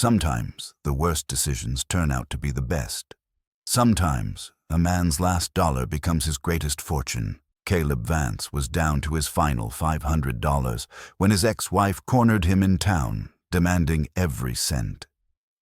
Sometimes the worst decisions turn out to be the best. Sometimes a man's last dollar becomes his greatest fortune. Caleb Vance was down to his final $500 when his ex-wife cornered him in town, demanding every cent.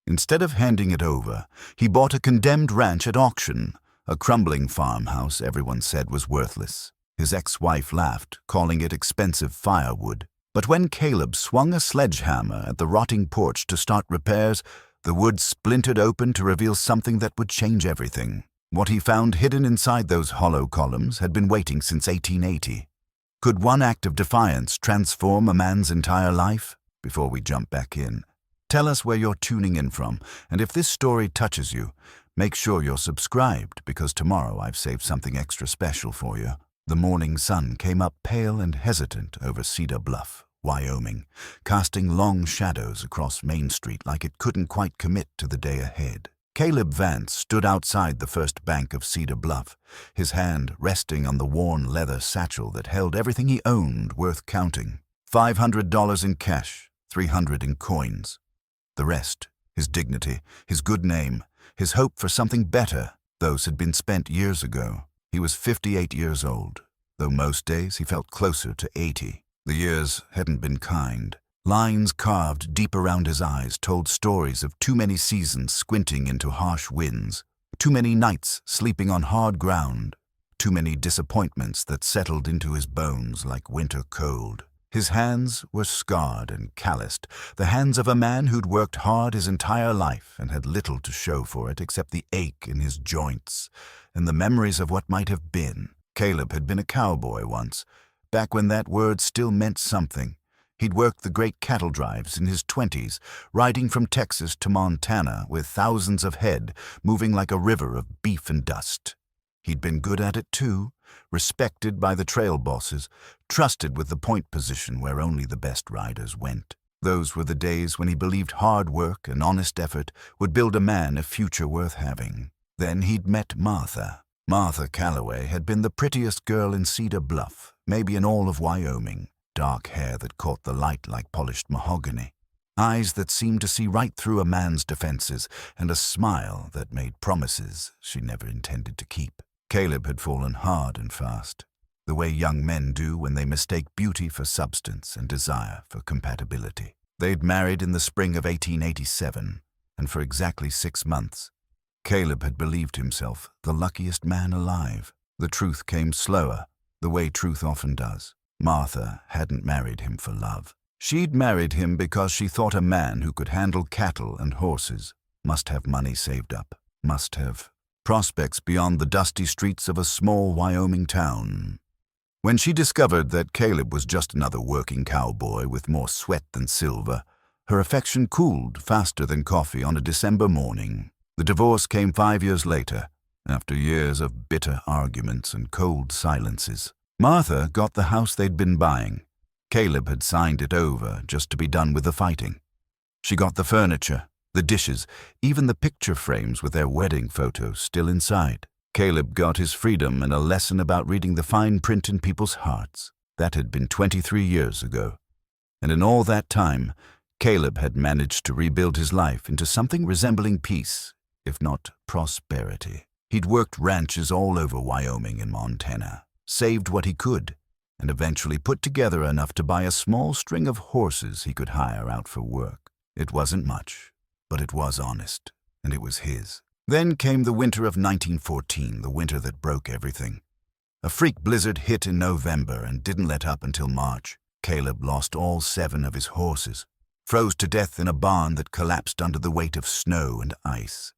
Instead of handing it over, he bought a condemned ranch at auction, a crumbling farmhouse everyone said was worthless. His ex-wife laughed, calling it expensive firewood. But when Caleb swung a sledgehammer at the rotting porch to start repairs, the wood splintered open to reveal something that would change everything. What he found hidden inside those hollow columns had been waiting since 1880. Could one act of defiance transform a man's entire life? Before we jump back in, tell us where you're tuning in from, and if this story touches you, make sure you're subscribed, because tomorrow I've saved something extra special for you. The morning sun came up pale and hesitant over Cedar Bluff, Wyoming, casting long shadows across Main Street like it couldn't quite commit to the day ahead. Caleb Vance stood outside the first bank of Cedar Bluff, his hand resting on the worn leather satchel that held everything he owned worth counting. $500 in cash, $300 in coins. The rest, his dignity, his good name, his hope for something better, those had been spent years ago. He was 58 years old, though most days he felt closer to 80. The years hadn't been kind. Lines carved deep around his eyes told stories of too many seasons squinting into harsh winds, too many nights sleeping on hard ground, too many disappointments that settled into his bones like winter cold. His hands were scarred and calloused, the hands of a man who'd worked hard his entire life and had little to show for it except the ache in his joints and the memories of what might have been. Caleb had been a cowboy once, back when that word still meant something. He'd worked the great cattle drives in his 20s, riding from Texas to Montana with thousands of head moving like a river of beef and dust. He'd been good at it too, respected by the trail bosses, trusted with the point position where only the best riders went. Those were the days when he believed hard work and honest effort would build a man a future worth having. Then he'd met Martha. Martha Calloway had been the prettiest girl in Cedar Bluff, maybe in all of Wyoming. Dark hair that caught the light like polished mahogany, eyes that seemed to see right through a man's defenses, and a smile that made promises she never intended to keep. Caleb had fallen hard and fast, the way young men do when they mistake beauty for substance and desire for compatibility. They'd married in the spring of 1887, and for exactly 6 months, Caleb had believed himself the luckiest man alive. The truth came slower, the way truth often does. Martha hadn't married him for love. She'd married him because she thought a man who could handle cattle and horses must have money saved up, must have prospects beyond the dusty streets of a small Wyoming town. When she discovered that Caleb was just another working cowboy with more sweat than silver, her affection cooled faster than coffee on a December morning. The divorce came 5 years later, after years of bitter arguments and cold silences. Martha got the house they'd been buying. Caleb had signed it over just to be done with the fighting. She got the furniture, the dishes, even the picture frames with their wedding photos still inside. Caleb got his freedom and a lesson about reading the fine print in people's hearts. That had been 23 years ago. And in all that time, Caleb had managed to rebuild his life into something resembling peace, if not prosperity. He'd worked ranches all over Wyoming and Montana, saved what he could, and eventually put together enough to buy a small string of horses he could hire out for work. It wasn't much, but it was honest, and it was his. Then came the winter of 1914, the winter that broke everything. A freak blizzard hit in November and didn't let up until March. Caleb lost all 7 of his horses, froze to death in a barn that collapsed under the weight of snow and ice.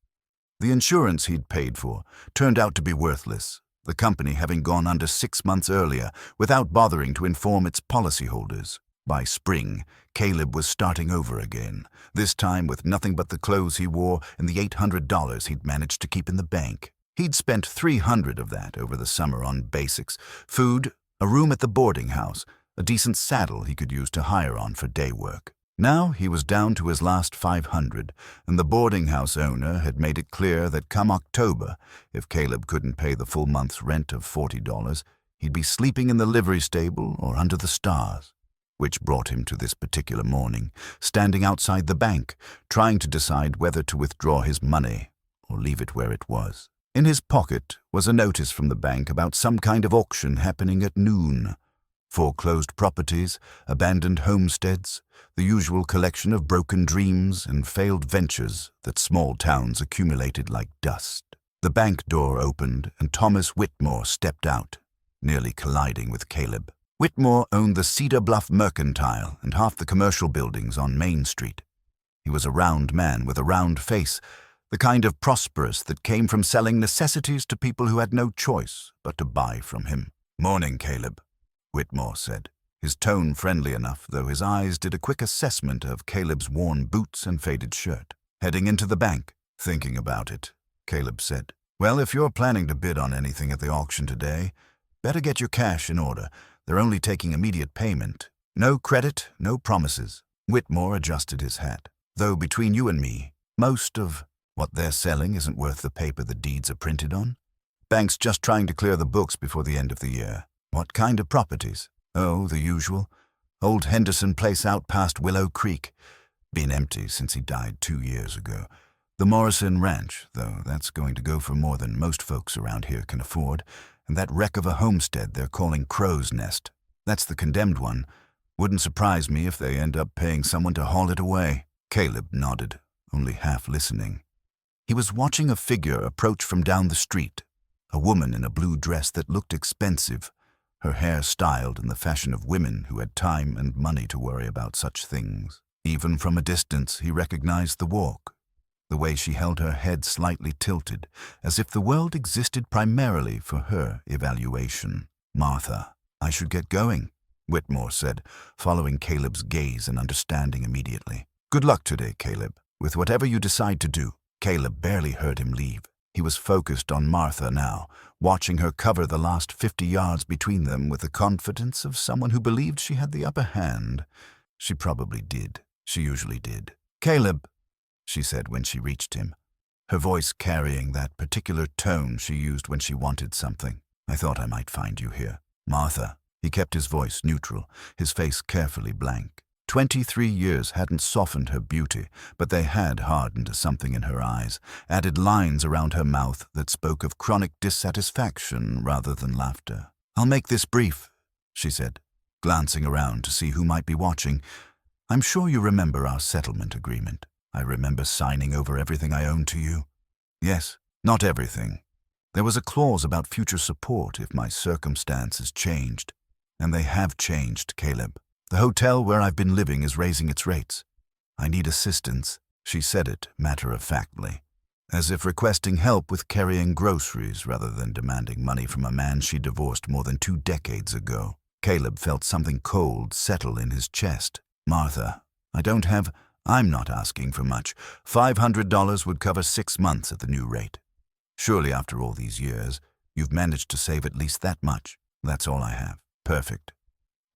The insurance he'd paid for turned out to be worthless, the company having gone under 6 months earlier without bothering to inform its policyholders. By spring, Caleb was starting over again, this time with nothing but the clothes he wore and the $800 he'd managed to keep in the bank. He'd spent $300 of that over the summer on basics: food, a room at the boarding house, a decent saddle he could use to hire on for day work. Now he was down to his last $500, and the boarding house owner had made it clear that come October, if Caleb couldn't pay the full month's rent of $40, he'd be sleeping in the livery stable or under the stars. which brought him to this particular morning, standing outside the bank, trying to decide whether to withdraw his money or leave it where it was. In his pocket was a notice from the bank about some kind of auction happening at noon. Foreclosed properties, abandoned homesteads, the usual collection of broken dreams and failed ventures that small towns accumulated like dust. The bank door opened and Thomas Whitmore stepped out, nearly colliding with Caleb. Whitmore owned the Cedar Bluff Mercantile and half the commercial buildings on Main Street. He was a round man with a round face, the kind of prosperous that came from selling necessities to people who had no choice but to buy from him. "Morning, Caleb," Whitmore said, his tone friendly enough, though his eyes did a quick assessment of Caleb's worn boots and faded shirt. "Heading into the bank." "Thinking about it," Caleb said. "Well, if you're planning to bid on anything at the auction today, better get your cash in order. They're only taking immediate payment. No credit, no promises." Whitmore adjusted his hat. "Though between you and me, most of what they're selling isn't worth the paper the deeds are printed on. Bank's just trying to clear the books before the end of the year." "What kind of properties?" "Oh, the usual. Old Henderson place out past Willow Creek. Been empty since he died 2 years ago. The Morrison Ranch, though, that's going to go for more than most folks around here can afford. And that wreck of a homestead they're calling Crow's Nest. That's the condemned one. Wouldn't surprise me if they end up paying someone to haul it away." Caleb nodded, only half listening. He was watching a figure approach from down the street, a woman in a blue dress that looked expensive, her hair styled in the fashion of women who had time and money to worry about such things. Even from a distance, he recognized the walk, the way she held her head slightly tilted, as if the world existed primarily for her evaluation. "Martha, I should get going," Whitmore said, following Caleb's gaze and understanding immediately. "Good luck today, Caleb, with whatever you decide to do." Caleb barely heard him leave. He was focused on Martha now, watching her cover the last 50 yards between them with the confidence of someone who believed she had the upper hand. She probably did. She usually did. "Caleb," she said when she reached him, her voice carrying that particular tone she used when she wanted something. "I thought I might find you here." "Martha." He kept his voice neutral, his face carefully blank. 23 years hadn't softened her beauty, but they had hardened to something in her eyes, added lines around her mouth that spoke of chronic dissatisfaction rather than laughter. "I'll make this brief," she said, glancing around to see who might be watching. "I'm sure you remember our settlement agreement. I remember signing over everything I own to you." "Yes, not everything. There was a clause about future support if my circumstances changed. And they have changed, Caleb. The hotel where I've been living is raising its rates. I need assistance." She said it matter-of-factly, as if requesting help with carrying groceries rather than demanding money from a man she divorced more than 2 decades ago. Caleb felt something cold settle in his chest. "Martha, I'm not asking for much. $500 would cover 6 months at the new rate. Surely after all these years, you've managed to save at least that much. That's all I have." "Perfect.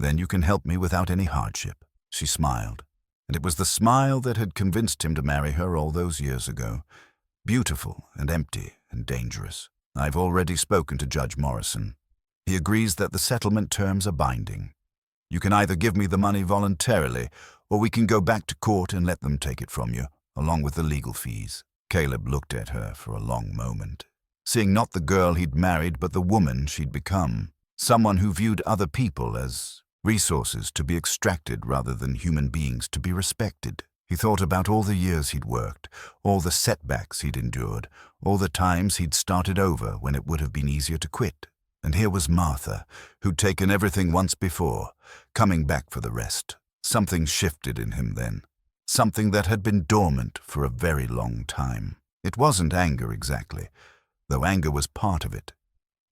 Then you can help me without any hardship." She smiled, and it was the smile that had convinced him to marry her all those years ago. Beautiful and empty and dangerous. "I've already spoken to Judge Morrison. He agrees that the settlement terms are binding. You can either give me the money voluntarily, or we can go back to court and let them take it from you, along with the legal fees." Caleb looked at her for a long moment, seeing not the girl he'd married but the woman she'd become, someone who viewed other people as resources to be extracted rather than human beings to be respected. He thought about all the years he'd worked, all the setbacks he'd endured, all the times he'd started over when it would have been easier to quit. And here was Martha, who'd taken everything once before, coming back for the rest. Something shifted in him then, something that had been dormant for a very long time. It wasn't anger exactly, though anger was part of it.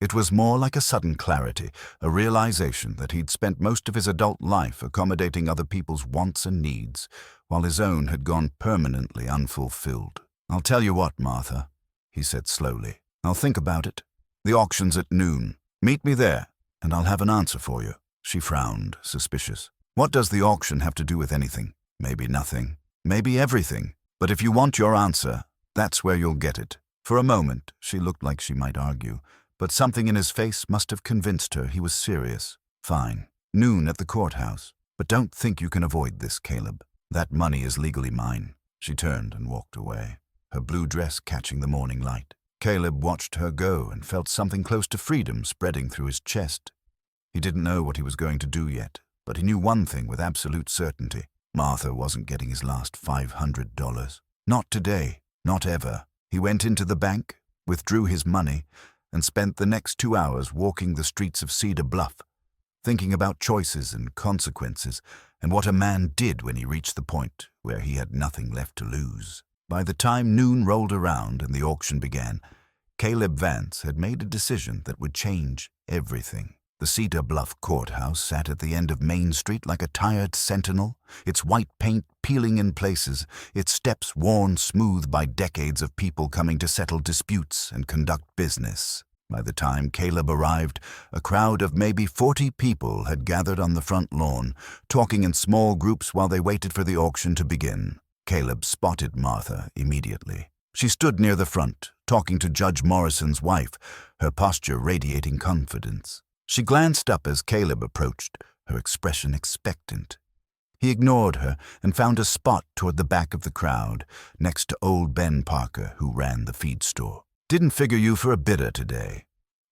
It was more like a sudden clarity, a realization that he'd spent most of his adult life accommodating other people's wants and needs, while his own had gone permanently unfulfilled. "I'll tell you what, Martha," he said slowly. "I'll think about it. The auction's at noon. Meet me there, and I'll have an answer for you." She frowned, suspicious. "What does the auction have to do with anything? Maybe nothing. Maybe everything. But if you want your answer, that's where you'll get it." For a moment, she looked like she might argue, but something in his face must have convinced her he was serious. "Fine. Noon at the courthouse. But don't think you can avoid this, Caleb. That money is legally mine." She turned and walked away, her blue dress catching the morning light. Caleb watched her go and felt something close to freedom spreading through his chest. He didn't know what he was going to do yet, but he knew one thing with absolute certainty. Martha wasn't getting his last $500. Not today, not ever. He went into the bank, withdrew his money, and spent the next 2 hours walking the streets of Cedar Bluff, thinking about choices and consequences, and what a man did when he reached the point where he had nothing left to lose. By the time noon rolled around and the auction began, Caleb Vance had made a decision that would change everything. The Cedar Bluff courthouse sat at the end of Main Street like a tired sentinel, its white paint peeling in places, its steps worn smooth by decades of people coming to settle disputes and conduct business. By the time Caleb arrived, a crowd of maybe 40 people had gathered on the front lawn, talking in small groups while they waited for the auction to begin. Caleb spotted Martha immediately. She stood near the front, talking to Judge Morrison's wife, her posture radiating confidence. She glanced up as Caleb approached, her expression expectant. He ignored her and found a spot toward the back of the crowd, next to old Ben Parker, who ran the feed store. "Didn't figure you for a bidder today,"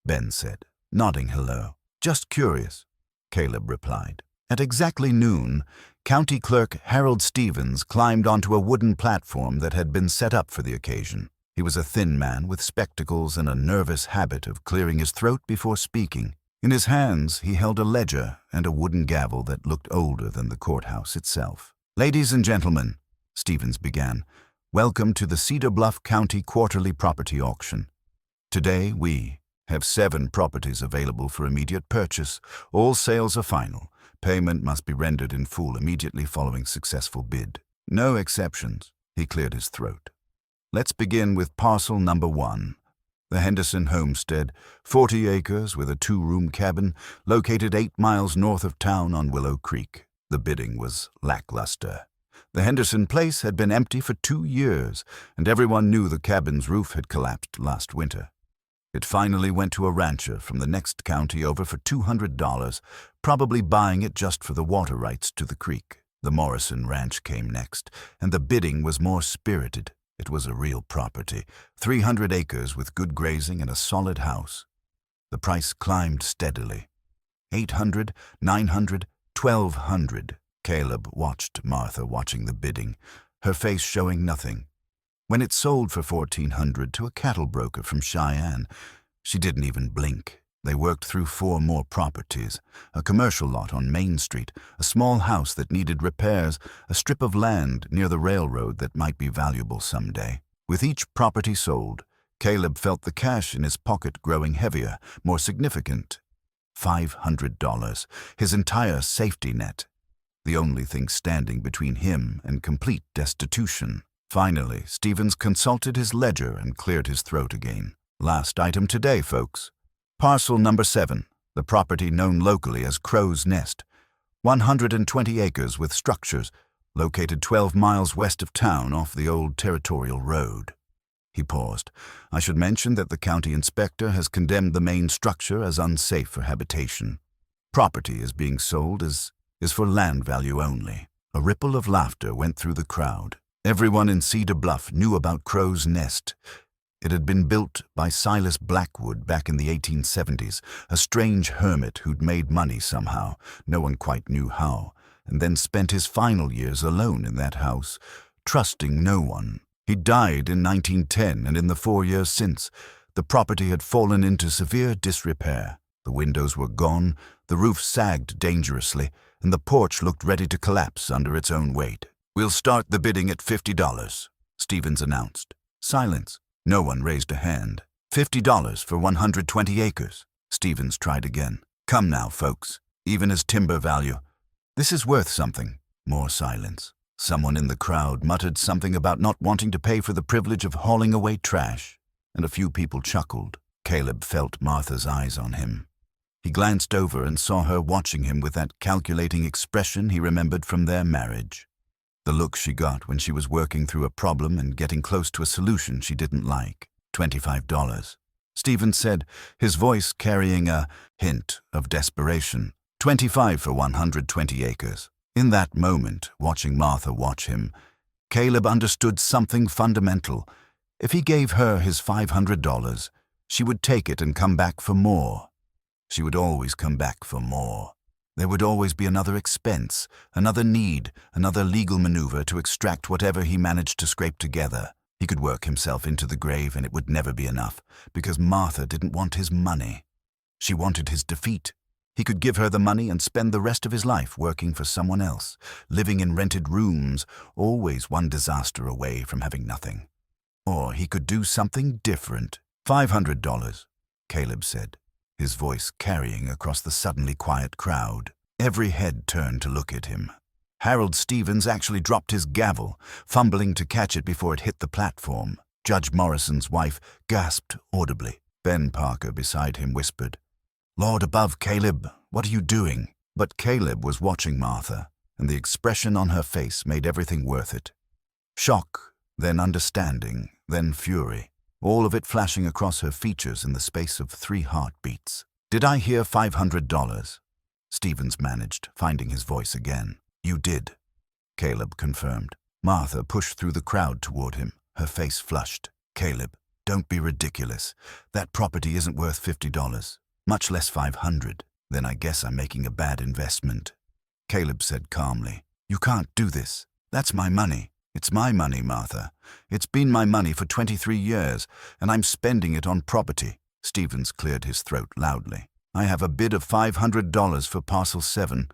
Ben said, nodding hello. "Just curious," Caleb replied. At exactly noon, County Clerk Harold Stevens climbed onto a wooden platform that had been set up for the occasion. He was a thin man with spectacles and a nervous habit of clearing his throat before speaking. In his hands, he held a ledger and a wooden gavel that looked older than the courthouse itself. "Ladies and gentlemen," Stevens began, "welcome to the Cedar Bluff County Quarterly Property Auction. Today, we have 7 properties available for immediate purchase. All sales are final. Payment must be rendered in full immediately following successful bid. No exceptions." He cleared his throat. "Let's begin with parcel number 1. The Henderson Homestead, 40 acres with a 2-room cabin, located 8 miles north of town on Willow Creek." The bidding was lackluster. The Henderson place had been empty for 2 years, and everyone knew the cabin's roof had collapsed last winter. It finally went to a rancher from the next county over for $200, probably buying it just for the water rights to the creek. The Morrison Ranch came next, and the bidding was more spirited. It was a real property, 300 acres with good grazing and a solid house. The price climbed steadily. 800, 900, 1,200. Caleb watched Martha watching the bidding, her face showing nothing. When it sold for 1,400 to a cattle broker from Cheyenne, she didn't even blink. They worked through 4 more properties: a commercial lot on Main Street, a small house that needed repairs, a strip of land near the railroad that might be valuable someday. With each property sold, Caleb felt the cash in his pocket growing heavier, more significant. $500, his entire safety net. The only thing standing between him and complete destitution. Finally, Stevens consulted his ledger and cleared his throat again. "Last item today, folks. Parcel number 7, the property known locally as Crow's Nest, 120 acres with structures, located 12 miles west of town off the old territorial road." He paused. "I should mention that the county inspector has condemned the main structure as unsafe for habitation. Property is being sold is for land value only." A ripple of laughter went through the crowd. Everyone in Cedar Bluff knew about Crow's Nest. It had been built by Silas Blackwood back in the 1870s, a strange hermit who'd made money somehow, no one quite knew how, and then spent his final years alone in that house, trusting no one. He died in 1910, and in the 4 years since, the property had fallen into severe disrepair. The windows were gone, the roof sagged dangerously, and the porch looked ready to collapse under its own weight. "We'll start the bidding at $50, Stevens announced. Silence. No one raised a hand. $50 for 120 acres. Stevens tried again. "Come now, folks. Even as timber value. This is worth something." More silence. Someone in the crowd muttered something about not wanting to pay for the privilege of hauling away trash, and a few people chuckled. Caleb felt Martha's eyes on him. He glanced over and saw her watching him with that calculating expression he remembered from their marriage. The look she got when she was working through a problem and getting close to a solution she didn't like. $25. Stevens said, his voice carrying a hint of desperation. 25 for 120 acres. In that moment, watching Martha watch him, Caleb understood something fundamental. If he gave her his $500, she would take it and come back for more. She would always come back for more. There would always be another expense, another need, another legal maneuver to extract whatever he managed to scrape together. He could work himself into the grave and it would never be enough, because Martha didn't want his money. She wanted his defeat. He could give her the money and spend the rest of his life working for someone else, living in rented rooms, always one disaster away from having nothing. Or he could do something different. $500, Caleb said, his voice carrying across the suddenly quiet crowd. Every head turned to look at him. Harold Stevens actually dropped his gavel, fumbling to catch it before it hit the platform. Judge Morrison's wife gasped audibly. Ben Parker beside him whispered, "Lord above, Caleb, what are you doing?" But Caleb was watching Martha, and the expression on her face made everything worth it. Shock, then understanding, then fury, all of it flashing across her features in the space of 3 heartbeats. "Did I hear $500? Stevens managed, finding his voice again. "You did," Caleb confirmed. Martha pushed through the crowd toward him, her face flushed. "Caleb, don't be ridiculous. That property isn't worth $50, much less $500. Then I guess I'm making a bad investment." Caleb said calmly, "You can't do this. That's my money. It's my money, Martha. It's been my money for 23 years, and I'm spending it on property." Stevens cleared his throat loudly. "I have a bid of $500 for parcel 7.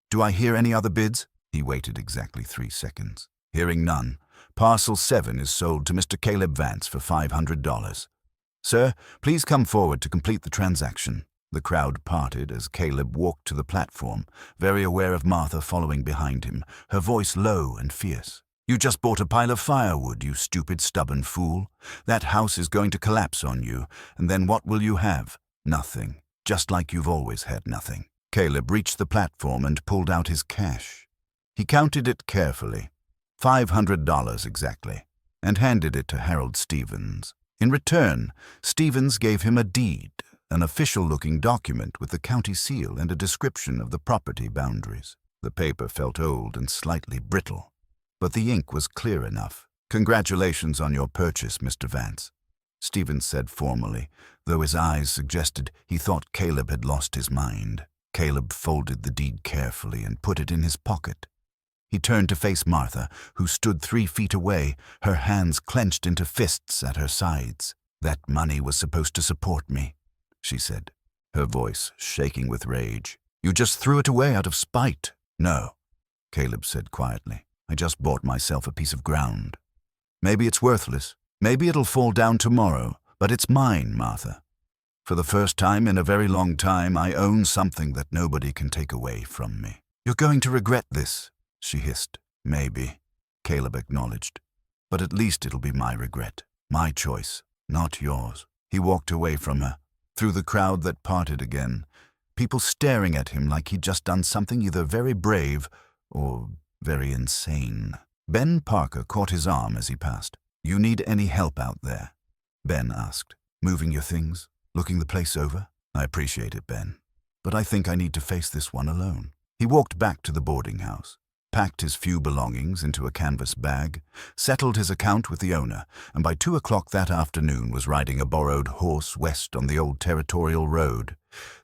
Do I hear any other bids?" He waited exactly 3 seconds. Hearing none, parcel 7 is sold to Mr. Caleb Vance for $500. "Sir, please come forward to complete the transaction." The crowd parted as Caleb walked to the platform, very aware of Martha following behind him, her voice low and fierce. "You just bought a pile of firewood, you stupid, stubborn fool. That house is going to collapse on you, and then what will you have? Nothing. Just like you've always had nothing." Caleb reached the platform and pulled out his cash. He counted it carefully, $500 exactly, and handed it to Harold Stevens. In return, Stevens gave him a deed, an official-looking document with the county seal and a description of the property boundaries. The paper felt old and slightly brittle, but the ink was clear enough. "Congratulations on your purchase, Mr. Vance," Stevens said formally, though his eyes suggested he thought Caleb had lost his mind. Caleb folded the deed carefully and put it in his pocket. He turned to face Martha, who stood 3 feet away, her hands clenched into fists at her sides. "That money was supposed to support me," she said, her voice shaking with rage. "You just threw it away out of spite." "No," Caleb said quietly. "I just bought myself a piece of ground. Maybe it's worthless. Maybe it'll fall down tomorrow, but it's mine, Martha. For the first time in a very long time, I own something that nobody can take away from me." "You're going to regret this," she hissed. "Maybe," Caleb acknowledged. "But at least it'll be my regret. My choice, not yours." He walked away from her, through the crowd that parted again, people staring at him like he'd just done something either very brave or very insane. Ben Parker caught his arm as he passed. "You need any help out there?" Ben asked. "Moving your things? Looking the place over?" "I appreciate it, Ben, but I think I need to face this one alone." He walked back to the boarding house, packed his few belongings into a canvas bag, settled his account with the owner, and by 2 o'clock that afternoon was riding a borrowed horse west on the old territorial road,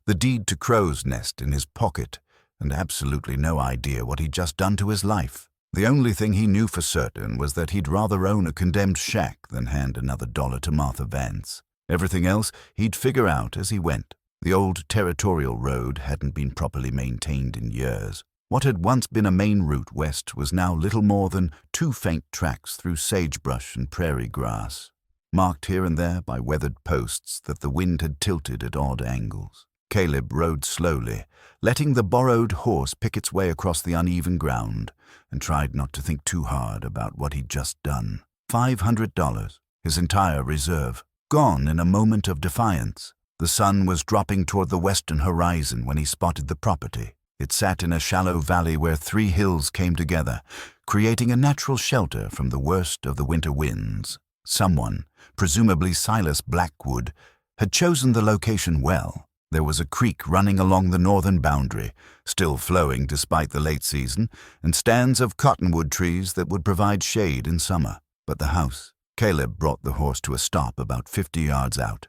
the deed to Crow's Nest in his pocket, and absolutely no idea what he'd just done to his life. The only thing he knew for certain was that he'd rather own a condemned shack than hand another dollar to Martha Vance. Everything else he'd figure out as he went. The old territorial road hadn't been properly maintained in years. What had once been a main route west was now little more than 2 faint tracks through sagebrush and prairie grass, marked here and there by weathered posts that the wind had tilted at odd angles. Caleb rode slowly, letting the borrowed horse pick its way across the uneven ground, and tried not to think too hard about what he'd just done. $500, his entire reserve, gone in a moment of defiance. The sun was dropping toward the western horizon when he spotted the property. It sat in a shallow valley where 3 hills came together, creating a natural shelter from the worst of the winter winds. Someone, presumably Silas Blackwood, had chosen the location well. There was a creek running along the northern boundary, still flowing despite the late season, and stands of cottonwood trees that would provide shade in summer. But the house. Caleb brought the horse to a stop about 50 yards out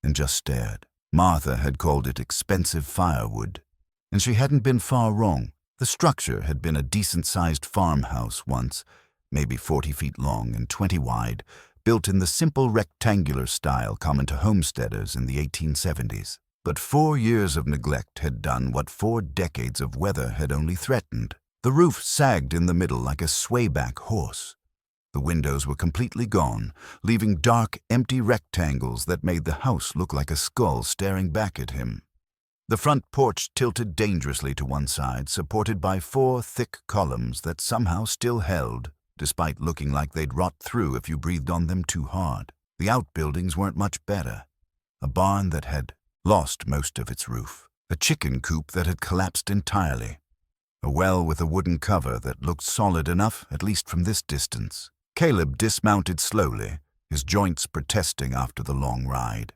and just stared. Martha had called it expensive firewood, and she hadn't been far wrong. The structure had been a decent-sized farmhouse once, maybe 40 feet long and 20 wide, built in the simple rectangular style common to homesteaders in the 1870s. But 4 years of neglect had done what 4 decades of weather had only threatened. The roof sagged in the middle like a swayback horse. The windows were completely gone, leaving dark, empty rectangles that made the house look like a skull staring back at him. The front porch tilted dangerously to one side, supported by 4 thick columns that somehow still held, despite looking like they'd rot through if you breathed on them too hard. The outbuildings weren't much better. A barn that had lost most of its roof. A chicken coop that had collapsed entirely. A well with a wooden cover that looked solid enough, at least from this distance. Caleb dismounted slowly, his joints protesting after the long ride.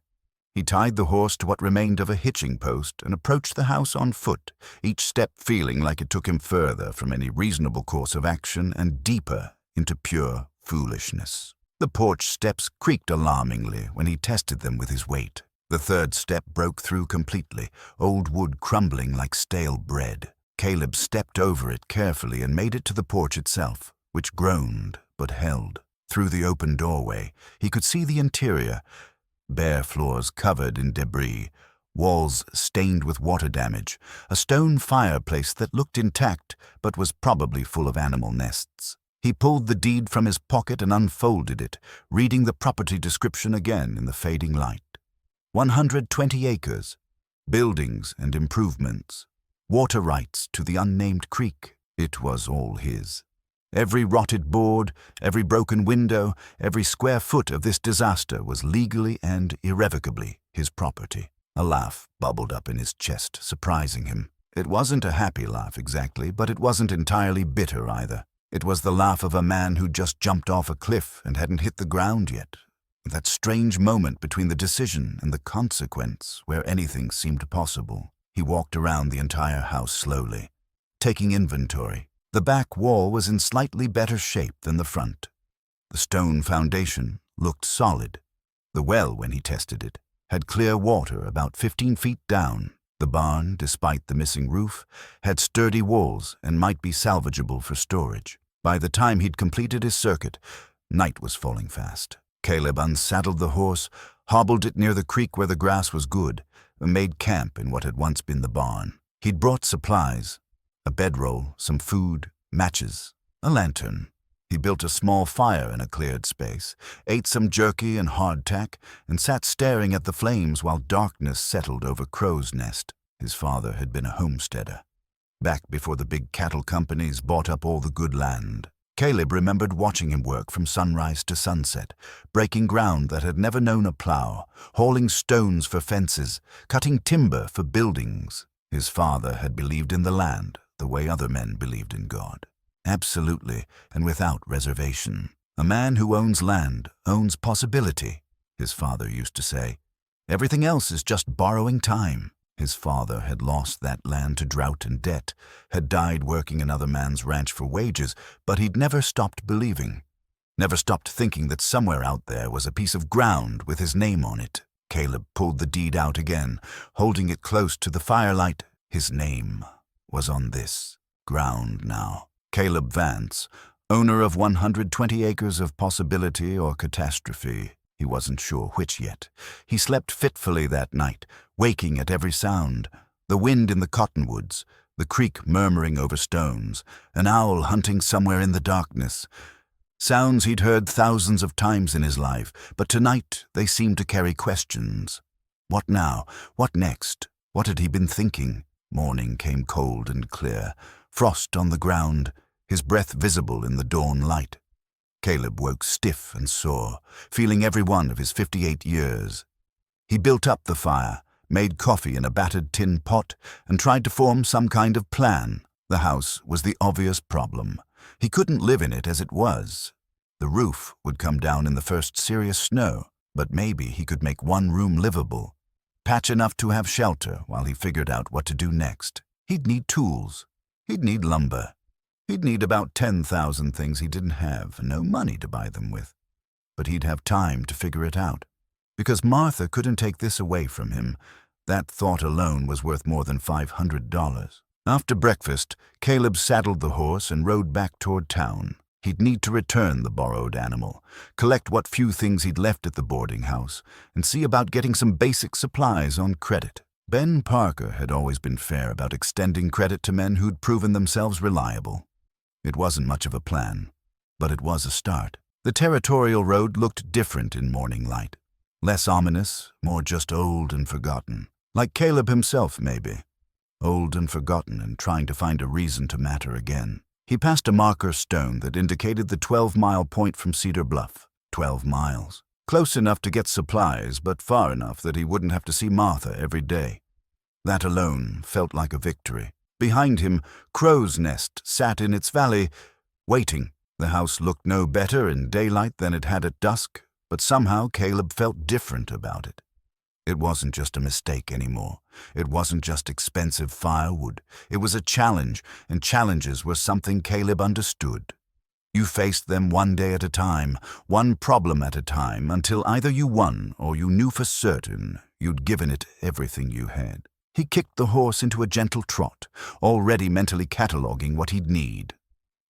He tied the horse to what remained of a hitching post and approached the house on foot, each step feeling like it took him further from any reasonable course of action and deeper into pure foolishness. The porch steps creaked alarmingly when he tested them with his weight. The third step broke through completely, old wood crumbling like stale bread. Caleb stepped over it carefully and made it to the porch itself, which groaned but held. Through the open doorway, he could see the interior, bare floors covered in debris, walls stained with water damage, a stone fireplace that looked intact but was probably full of animal nests. He pulled the deed from his pocket and unfolded it, reading the property description again in the fading light. 120 acres, buildings and improvements, water rights to the unnamed creek. It was all his. Every rotted board, every broken window, every square foot of this disaster was legally and irrevocably his property. A laugh bubbled up in his chest, surprising him. It wasn't a happy laugh exactly, but it wasn't entirely bitter either. It was the laugh of a man who'd just jumped off a cliff and hadn't hit the ground yet. That strange moment between the decision and the consequence, where anything seemed possible. He walked around the entire house slowly, taking inventory. The back wall was in slightly better shape than the front. The stone foundation looked solid. The well, when he tested it, had clear water about 15 feet down. The barn, despite the missing roof, had sturdy walls and might be salvageable for storage. By the time he'd completed his circuit, night was falling fast. Caleb unsaddled the horse, hobbled it near the creek where the grass was good, and made camp in what had once been the barn. He'd brought supplies, a bedroll, some food, matches, a lantern. He built a small fire in a cleared space, ate some jerky and hardtack, and sat staring at the flames while darkness settled over Crow's Nest. His father had been a homesteader, back before the big cattle companies bought up all the good land. Caleb remembered watching him work from sunrise to sunset, breaking ground that had never known a plow, hauling stones for fences, cutting timber for buildings. His father had believed in the land the way other men believed in God. Absolutely and without reservation. A man who owns land owns possibility, his father used to say. Everything else is just borrowing time. His father had lost that land to drought and debt, had died working another man's ranch for wages, but he'd never stopped believing. Never stopped thinking that somewhere out there was a piece of ground with his name on it. Caleb pulled the deed out again, holding it close to the firelight. His name was on this ground now. Caleb Vance, owner of 120 acres of possibility or catastrophe. He wasn't sure which yet. He slept fitfully that night, waking at every sound. The wind in the cottonwoods, the creek murmuring over stones, an owl hunting somewhere in the darkness. Sounds he'd heard thousands of times in his life, but tonight they seemed to carry questions. What now? What next? What had he been thinking? Morning came cold and clear, frost on the ground, his breath visible in the dawn light. Caleb woke stiff and sore, feeling every one of his 58 years. He built up the fire, made coffee in a battered tin pot, and tried to form some kind of plan. The house was the obvious problem. He couldn't live in it as it was. The roof would come down in the first serious snow, but maybe he could make one room livable. patch enough to have shelter while he figured out what to do next. He'd need tools. He'd need lumber. He'd need about 10,000 things he didn't have and no money to buy them with. But he'd have time to figure it out. Because Martha couldn't take this away from him. That thought alone was worth more than $500. After breakfast, Caleb saddled the horse and rode back toward town. He'd need to return the borrowed animal, collect what few things he'd left at the boarding house, and see about getting some basic supplies on credit. Ben Parker had always been fair about extending credit to men who'd proven themselves reliable. It wasn't much of a plan, but it was a start. The territorial road looked different in morning light. Less ominous, more just old and forgotten. Like Caleb himself, maybe. Old and forgotten and trying to find a reason to matter again. He passed a marker stone that indicated the 12-mile point from Cedar Bluff. 12 miles. Close enough to get supplies, but far enough that he wouldn't have to see Martha every day. That alone felt like a victory. Behind him, Crow's Nest sat in its valley, waiting. The house looked no better in daylight than it had at dusk, but somehow Caleb felt different about it. It wasn't just a mistake anymore. It wasn't just expensive firewood. It was a challenge, and challenges were something Caleb understood. You faced them one day at a time, one problem at a time, until either you won or you knew for certain you'd given it everything you had. He kicked the horse into a gentle trot, already mentally cataloging what he'd need.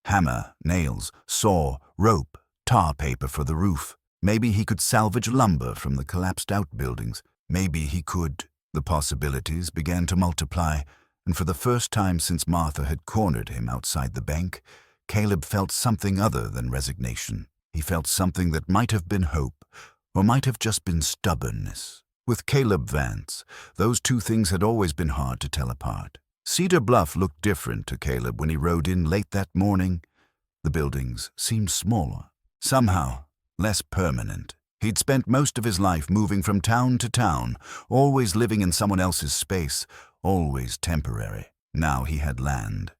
Hammer, nails, saw, rope, tar paper for the roof. Maybe he could salvage lumber from the collapsed outbuildings. Maybe he could. The possibilities began to multiply, and for the first time since Martha had cornered him outside the bank, Caleb felt something other than resignation. He felt something that might have been hope, or might have just been stubbornness. With Caleb Vance, those two things had always been hard to tell apart. Cedar Bluff looked different to Caleb when he rode in late that morning. The buildings seemed smaller, somehow less permanent. He'd spent most of his life moving from town to town, always living in someone else's space, always temporary. Now he had land.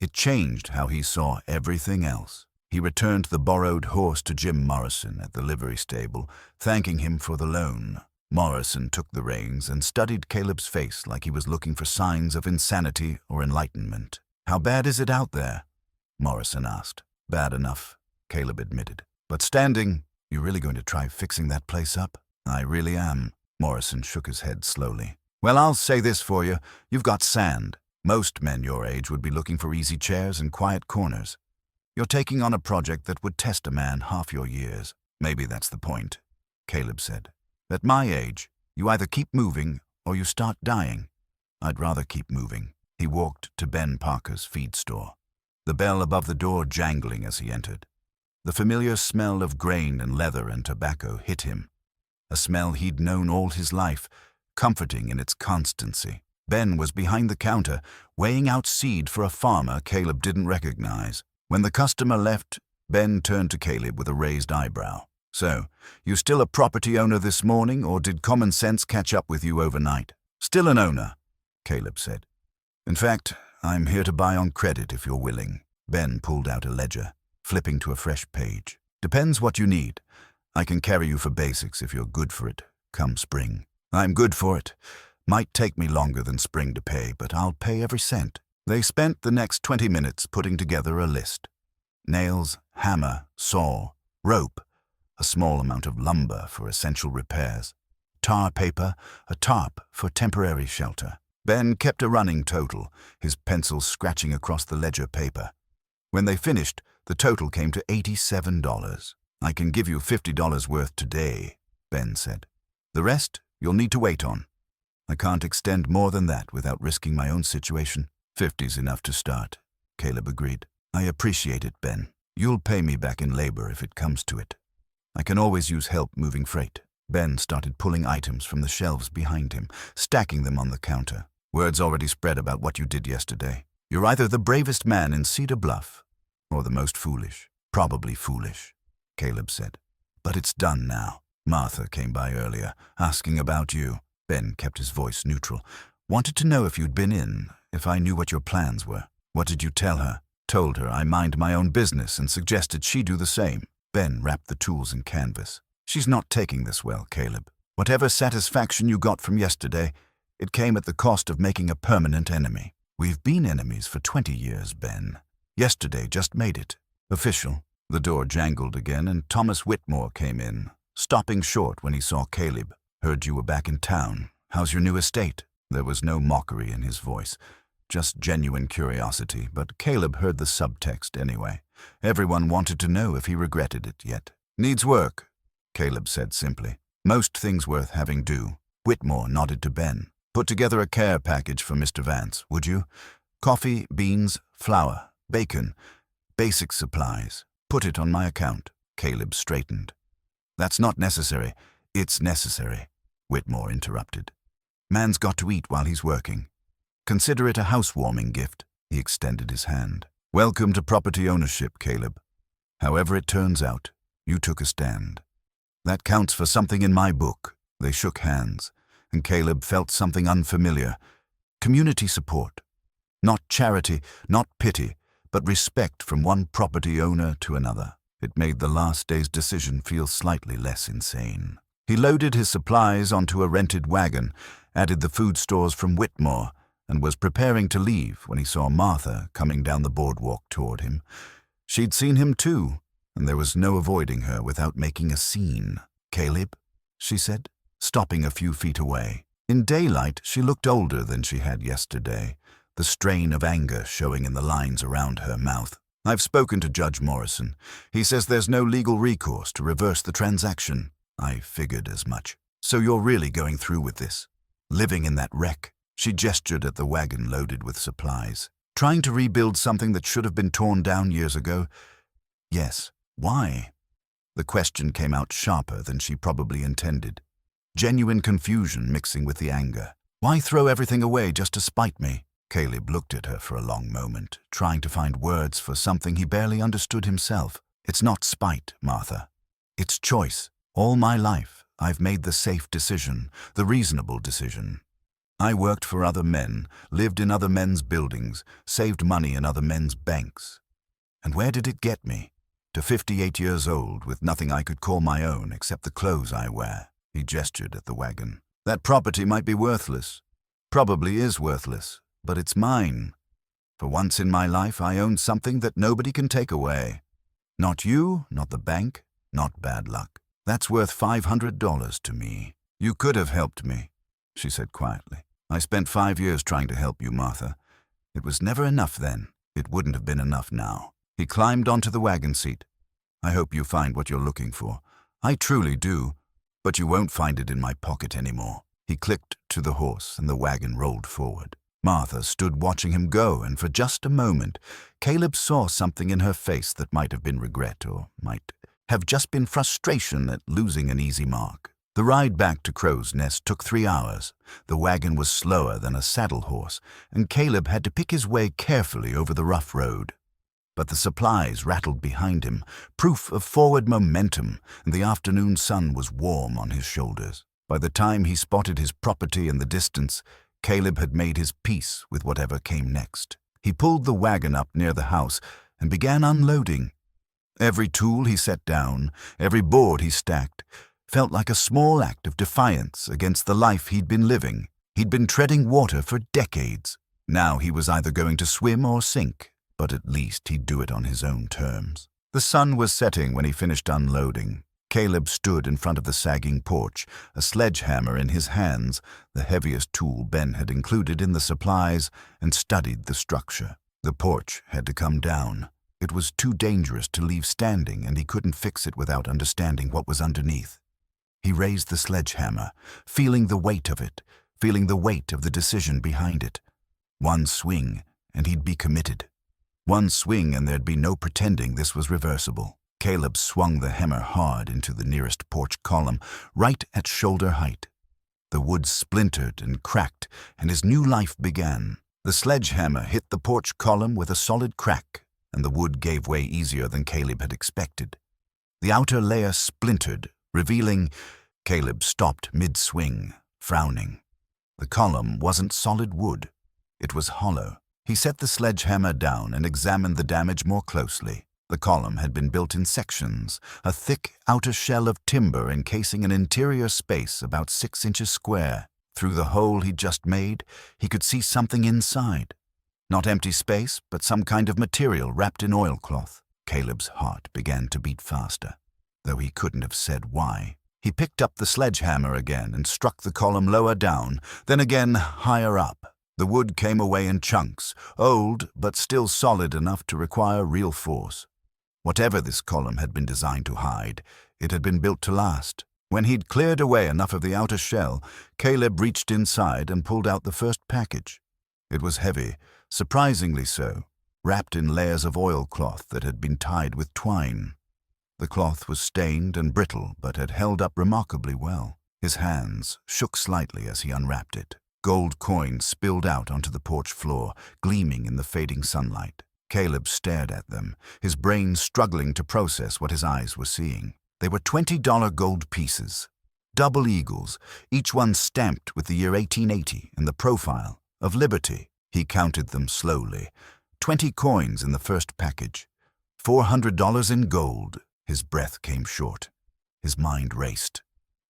It changed how he saw everything else. He returned the borrowed horse to Jim Morrison at the livery stable, thanking him for the loan. Morrison took the reins and studied Caleb's face like he was looking for signs of insanity or enlightenment. "How bad is it out there?" Morrison asked. "Bad enough," Caleb admitted. "But standing, you really going to try fixing that place up?" "I really am." Morrison shook his head slowly. "Well, I'll say this for you. You've got sand. Most men your age would be looking for easy chairs and quiet corners. You're taking on a project that would test a man half your years." "Maybe that's the point," Caleb said. "At my age, you either keep moving or you start dying. I'd rather keep moving." He walked to Ben Parker's feed store, the bell above the door jangling as he entered. The familiar smell of grain and leather and tobacco hit him, a smell he'd known all his life, comforting in its constancy. Ben was behind the counter, weighing out seed for a farmer Caleb didn't recognize. When the customer left, Ben turned to Caleb with a raised eyebrow. "So, you still a property owner this morning, or did common sense catch up with you overnight?" "Still an owner," Caleb said. "In fact, I'm here to buy on credit if you're willing." Ben pulled out a ledger, flipping to a fresh page. "Depends what you need. I can carry you for basics if you're good for it, come spring." "I'm good for it. Might take me longer than spring to pay, but I'll pay every cent." They spent the next 20 minutes putting together a list. Nails, hammer, saw, rope, a small amount of lumber for essential repairs, tar paper, a tarp for temporary shelter. Ben kept a running total, his pencil scratching across the ledger paper. When they finished, the total came to $87. "I can give you $50 worth today," Ben said. "The rest you'll need to wait on. I can't extend more than that without risking my own situation." "50's enough to start," Caleb agreed. "I appreciate it, Ben. You'll pay me back in labor if it comes to it. I can always use help moving freight." Ben started pulling items from the shelves behind him, stacking them on the counter. "Word's already spread about what you did yesterday. You're either the bravest man in Cedar Bluff or the most foolish." "Probably foolish," Caleb said. "But it's done now. Martha came by earlier, asking about you." Ben kept his voice neutral. "Wanted to know if you'd been in, if I knew what your plans were." "What did you tell her?" "Told her I mind my own business and suggested she do the same." Ben wrapped the tools in canvas. "She's not taking this well, Caleb. Whatever satisfaction you got from yesterday, it came at the cost of making a permanent enemy. We've been enemies for 20 years, Ben. Yesterday just made it official." The door jangled again, and Thomas Whitmore came in, stopping short when he saw Caleb. "Heard you were back in town. How's your new estate?" There was no mockery in his voice, just genuine curiosity, but Caleb heard the subtext anyway. Everyone wanted to know if he regretted it yet. "Needs work," Caleb said simply. "Most things worth having do." Whitmore nodded to Ben. "Put together a care package for Mr. Vance, would you? Coffee, beans, flour, bacon, basic supplies. Put it on my account." Caleb straightened. "That's not necessary. It's necessary," Whitmore interrupted. "Man's got to eat while he's working. Consider it a housewarming gift." He extended his hand. "Welcome to property ownership, Caleb. However it turns out, you took a stand. That counts for something in my book." They shook hands, and Caleb felt something unfamiliar. Community support. Not charity, not pity, but respect from one property owner to another. It made the last day's decision feel slightly less insane. He loaded his supplies onto a rented wagon, added the food stores from Whitmore, and was preparing to leave when he saw Martha coming down the boardwalk toward him. She'd seen him too, and there was no avoiding her without making a scene. "Caleb," she said, stopping a few feet away. In daylight, she looked older than she had yesterday, the strain of anger showing in the lines around her mouth. "I've spoken to Judge Morrison. He says there's no legal recourse to reverse the transaction." "I figured as much. So you're really going through with this? Living in that wreck?" She gestured at the wagon loaded with supplies. "Trying to rebuild something that should have been torn down years ago?" "Yes. Why?" The question came out sharper than she probably intended. Genuine confusion mixing with the anger. "Why throw everything away just to spite me?" Caleb looked at her for a long moment, trying to find words for something he barely understood himself. "It's not spite, Martha. It's choice. All my life, I've made the safe decision, the reasonable decision. I worked for other men, lived in other men's buildings, saved money in other men's banks. And where did it get me? To 58 years old, with nothing I could call my own except the clothes I wear." He gestured at the wagon. "That property might be worthless. Probably is worthless. But it's mine. For once in my life, I own something that nobody can take away. Not you, not the bank, not bad luck. That's worth $500 to me." "You could have helped me," she said quietly. "I spent 5 years trying to help you, Martha. It was never enough then. It wouldn't have been enough now." He climbed onto the wagon seat. "I hope you find what you're looking for. I truly do, but you won't find it in my pocket anymore." He clicked to the horse, and the wagon rolled forward. Martha stood watching him go, and for just a moment, Caleb saw something in her face that might have been regret, or might have just been frustration at losing an easy mark. The ride back to Crow's Nest took 3 hours. The wagon was slower than a saddle horse, and Caleb had to pick his way carefully over the rough road. But the supplies rattled behind him, proof of forward momentum, and the afternoon sun was warm on his shoulders. By the time he spotted his property in the distance, Caleb had made his peace with whatever came next. He pulled the wagon up near the house and began unloading. Every tool he set down, every board he stacked, felt like a small act of defiance against the life he'd been living. He'd been treading water for decades. Now he was either going to swim or sink, but at least he'd do it on his own terms. The sun was setting when he finished unloading. Caleb stood in front of the sagging porch, a sledgehammer in his hands, the heaviest tool Ben had included in the supplies, and studied the structure. The porch had to come down. It was too dangerous to leave standing, and he couldn't fix it without understanding what was underneath. He raised the sledgehammer, feeling the weight of it, feeling the weight of the decision behind it. One swing, and he'd be committed. One swing, and there'd be no pretending this was reversible. Caleb swung the hammer hard into the nearest porch column, right at shoulder height. The wood splintered and cracked, and his new life began. The sledgehammer hit the porch column with a solid crack, and the wood gave way easier than Caleb had expected. The outer layer splintered, revealing... Caleb stopped mid-swing, frowning. The column wasn't solid wood. It was hollow. He set the sledgehammer down and examined the damage more closely. The column had been built in sections, a thick outer shell of timber encasing an interior space about 6 inches square. Through the hole he'd just made, he could see something inside. Not empty space, but some kind of material wrapped in oilcloth. Caleb's heart began to beat faster, though he couldn't have said why. He picked up the sledgehammer again and struck the column lower down, then again higher up. The wood came away in chunks, old but still solid enough to require real force. Whatever this column had been designed to hide, it had been built to last. When he'd cleared away enough of the outer shell, Caleb reached inside and pulled out the first package. It was heavy, surprisingly so, wrapped in layers of oilcloth that had been tied with twine. The cloth was stained and brittle, but had held up remarkably well. His hands shook slightly as he unwrapped it. Gold coins spilled out onto the porch floor, gleaming in the fading sunlight. Caleb stared at them, his brain struggling to process what his eyes were seeing. They were $20 gold pieces, double eagles, each one stamped with the year 1880 and the profile of liberty. He counted them slowly. 20 coins in the first package, $400 in gold. His breath came short. His mind raced.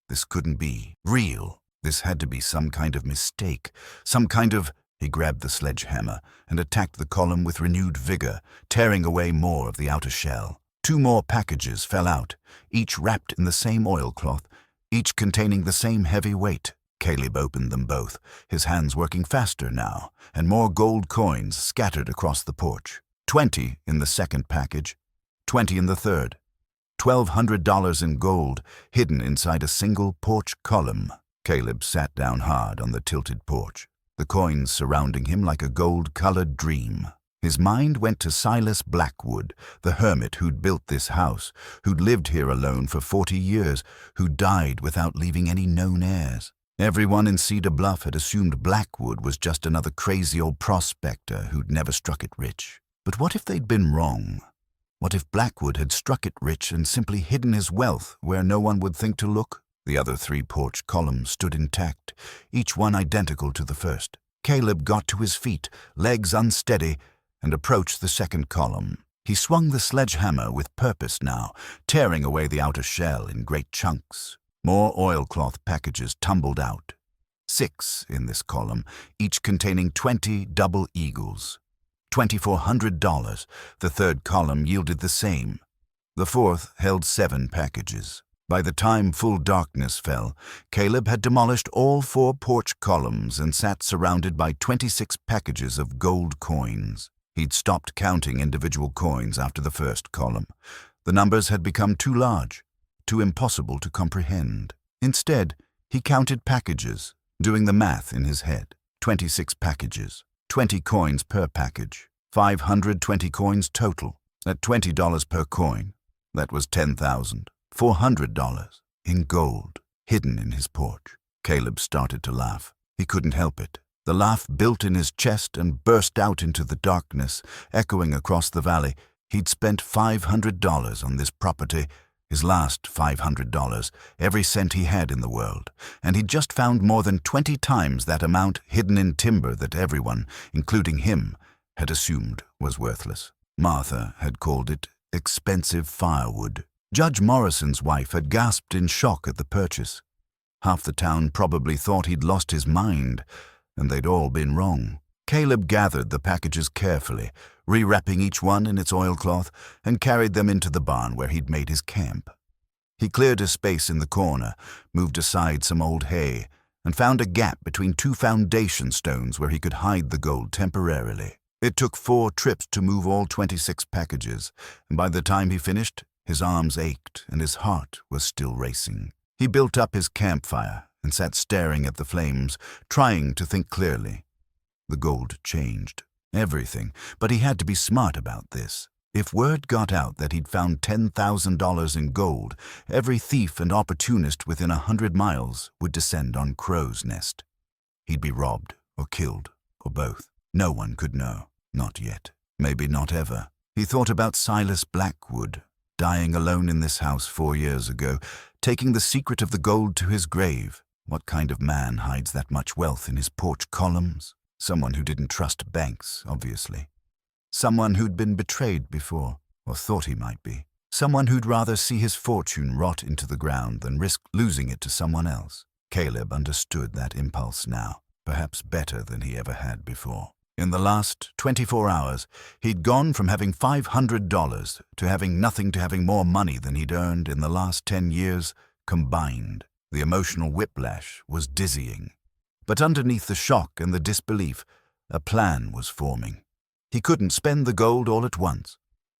This couldn't be real. This had to be some kind of mistake, some kind of... He grabbed the sledgehammer and attacked the column with renewed vigor, tearing away more of the outer shell. 2 more packages fell out, each wrapped in the same oilcloth, each containing the same heavy weight. Caleb opened them both, his hands working faster now, and more gold coins scattered across the porch. 20 in the second package, 20 in the third. $1,200 in gold, hidden inside a single porch column. Caleb sat down hard on the tilted porch, the coins surrounding him like a gold-colored dream. His mind went to Silas Blackwood, the hermit who'd built this house, who'd lived here alone for 40 years, who died without leaving any known heirs. Everyone in Cedar Bluff had assumed Blackwood was just another crazy old prospector who'd never struck it rich. But what if they'd been wrong? What if Blackwood had struck it rich and simply hidden his wealth where no one would think to look? The other 3 porch columns stood intact, each one identical to the first. Caleb got to his feet, legs unsteady, and approached the second column. He swung the sledgehammer with purpose now, tearing away the outer shell in great chunks. More oilcloth packages tumbled out. 6 in this column, each containing 20 double eagles. $2,400. The third column yielded the same. The fourth held 7 packages. By the time full darkness fell, Caleb had demolished all 4 porch columns and sat surrounded by 26 packages of gold coins. He'd stopped counting individual coins after the first column. The numbers had become too large, too impossible to comprehend. Instead, he counted packages, doing the math in his head. 26 packages, 20 coins per package, 520 coins total. At $20 per coin, that was $10,400 in gold, hidden in his porch. Caleb started to laugh. He couldn't help it. The laugh built in his chest and burst out into the darkness, echoing across the valley. He'd spent $500 on this property, his last $500, every cent he had in the world, and he'd just found more than 20 times that amount hidden in timber that everyone, including him, had assumed was worthless. Martha had called it expensive firewood. Judge Morrison's wife had gasped in shock at the purchase. Half the town probably thought he'd lost his mind, and they'd all been wrong. Caleb gathered the packages carefully, rewrapping each one in its oilcloth, and carried them into the barn where he'd made his camp. He cleared a space in the corner, moved aside some old hay, and found a gap between 2 foundation stones where he could hide the gold temporarily. It took 4 trips to move all 26 packages, and by the time he finished, his arms ached and his heart was still racing. He built up his campfire and sat staring at the flames, trying to think clearly. The gold changed. Everything. But he had to be smart about this. If word got out that he'd found $10,000 in gold, every thief and opportunist within 100 miles would descend on Crow's Nest. He'd be robbed or killed or both. No one could know. Not yet. Maybe not ever. He thought about Silas Blackwood, dying alone in this house 4 years ago, taking the secret of the gold to his grave. What kind of man hides that much wealth in his porch columns? Someone who didn't trust banks, obviously. Someone who'd been betrayed before. or thought he might be. Someone who'd rather see his fortune rot into the ground than risk losing it to someone else. Caleb understood that impulse now, perhaps better than he ever had before. In the last 24 hours, he'd gone from having $500 to having nothing to having more money than he'd earned in the last 10 years combined. The emotional whiplash was dizzying. But underneath the shock and the disbelief, a plan was forming. He couldn't spend the gold all at once.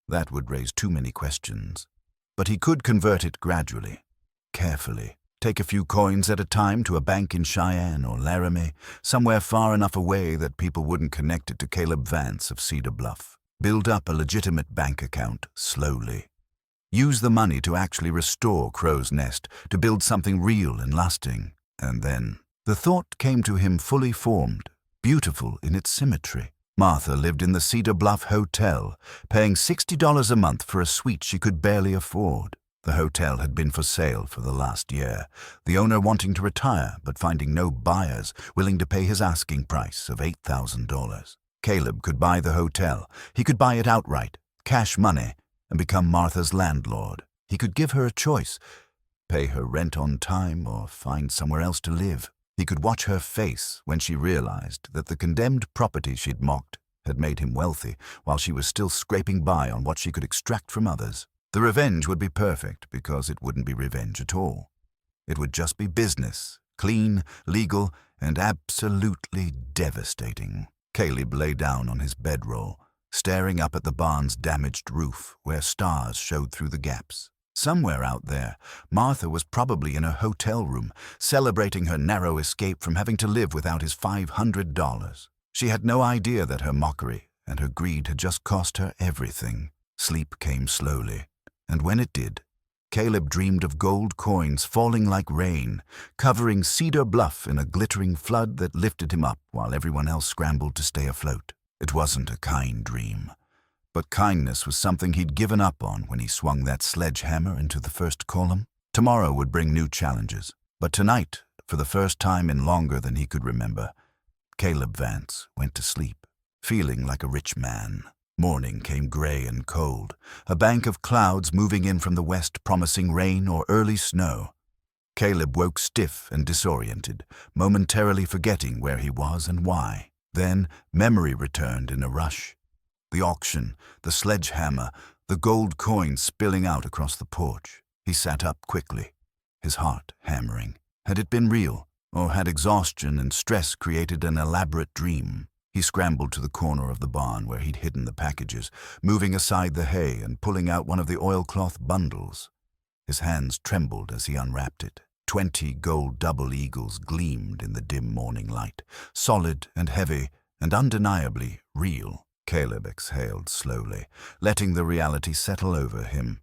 That would raise too many questions. But he could convert it gradually, carefully. Take a few coins at a time to a bank in Cheyenne or Laramie, somewhere far enough away that people wouldn't connect it to Caleb Vance of Cedar Bluff. Build up a legitimate bank account slowly. Use the money to actually restore Crow's Nest, to build something real and lasting. And then the thought came to him fully formed, beautiful in its symmetry. Martha lived in the Cedar Bluff Hotel, paying $60 a month for a suite she could barely afford. The hotel had been for sale for the last year, the owner wanting to retire but finding no buyers willing to pay his asking price of $8,000. Caleb could buy the hotel. He could buy it outright, cash money, and become Martha's landlord. He could give her a choice, pay her rent on time or find somewhere else to live. He could watch her face when she realized that the condemned property she'd mocked had made him wealthy while she was still scraping by on what she could extract from others. The revenge would be perfect because it wouldn't be revenge at all. It would just be business, clean, legal, and absolutely devastating. Caleb lay down on his bedroll, staring up at the barn's damaged roof where stars showed through the gaps. Somewhere out there, Martha was probably in a hotel room, celebrating her narrow escape from having to live without his $500. She had no idea that her mockery and her greed had just cost her everything. Sleep came slowly. And when it did, Caleb dreamed of gold coins falling like rain, covering Cedar Bluff in a glittering flood that lifted him up while everyone else scrambled to stay afloat. It wasn't a kind dream, but kindness was something he'd given up on when he swung that sledgehammer into the first column. Tomorrow would bring new challenges, but tonight, for the first time in longer than he could remember, Caleb Vance went to sleep, feeling like a rich man. Morning came gray and cold, a bank of clouds moving in from the west promising rain or early snow. Caleb woke stiff and disoriented, momentarily forgetting where he was and why. Then memory returned in a rush. The auction, the sledgehammer, the gold coins spilling out across the porch. He sat up quickly, his heart hammering. Had it been real, or had exhaustion and stress created an elaborate dream? He scrambled to the corner of the barn where he'd hidden the packages, moving aside the hay and pulling out one of the oilcloth bundles. His hands trembled as he unwrapped it. 20 gold double eagles gleamed in the dim morning light, solid and heavy and undeniably real. Caleb exhaled slowly, letting the reality settle over him.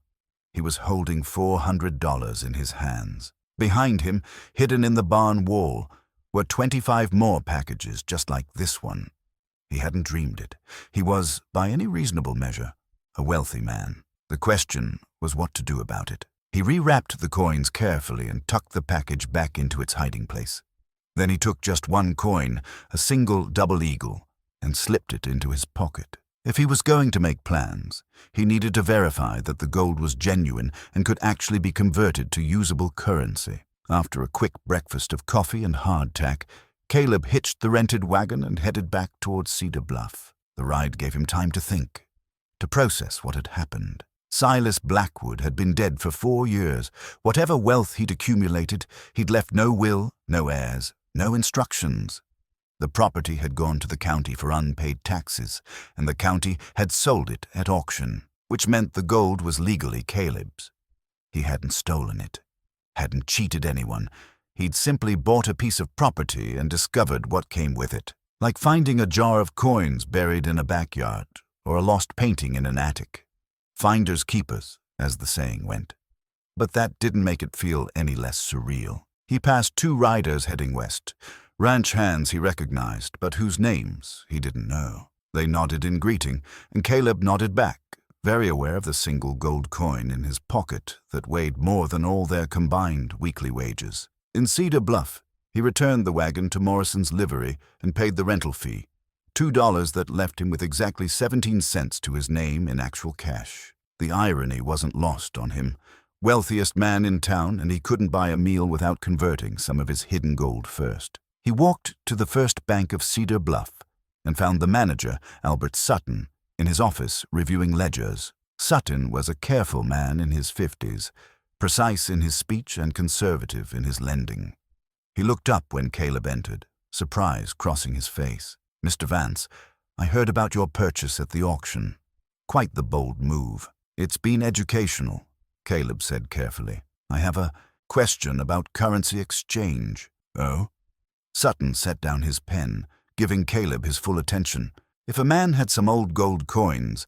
He was holding $400 in his hands. Behind him, hidden in the barn wall, were 25 more packages just like this one. He hadn't dreamed it. He was, by any reasonable measure, a wealthy man. The question was what to do about it. He rewrapped the coins carefully and tucked the package back into its hiding place. Then he took just one coin, a single double eagle, and slipped it into his pocket. If he was going to make plans, he needed to verify that the gold was genuine and could actually be converted to usable currency. After a quick breakfast of coffee and hardtack, Caleb hitched the rented wagon and headed back towards Cedar Bluff. The ride gave him time to think, to process what had happened. Silas Blackwood had been dead for 4 years. Whatever wealth he'd accumulated, he'd left no will, no heirs, no instructions. The property had gone to the county for unpaid taxes, and the county had sold it at auction, which meant the gold was legally Caleb's. He hadn't stolen it, hadn't cheated anyone. He'd simply bought a piece of property and discovered what came with it, like finding a jar of coins buried in a backyard or a lost painting in an attic. Finders keepers, as the saying went. But that didn't make it feel any less surreal. He passed 2 riders heading west, ranch hands he recognized, but whose names he didn't know. They nodded in greeting, and Caleb nodded back, very aware of the single gold coin in his pocket that weighed more than all their combined weekly wages. In Cedar Bluff, he returned the wagon to Morrison's livery and paid the rental fee, $2 that left him with exactly 17 cents to his name in actual cash. The irony wasn't lost on him. Wealthiest man in town, and he couldn't buy a meal without converting some of his hidden gold first. He walked to the First Bank of Cedar Bluff and found the manager, Albert Sutton, in his office reviewing ledgers. Sutton was a careful man in his 50s, precise in his speech and conservative in his lending. He looked up when Caleb entered, surprise crossing his face. "Mr. Vance, I heard about your purchase at the auction. Quite the bold move." "It's been educational," Caleb said carefully. "I have a question about currency exchange." "Oh?" Sutton set down his pen, giving Caleb his full attention. "If a man had some old gold coins,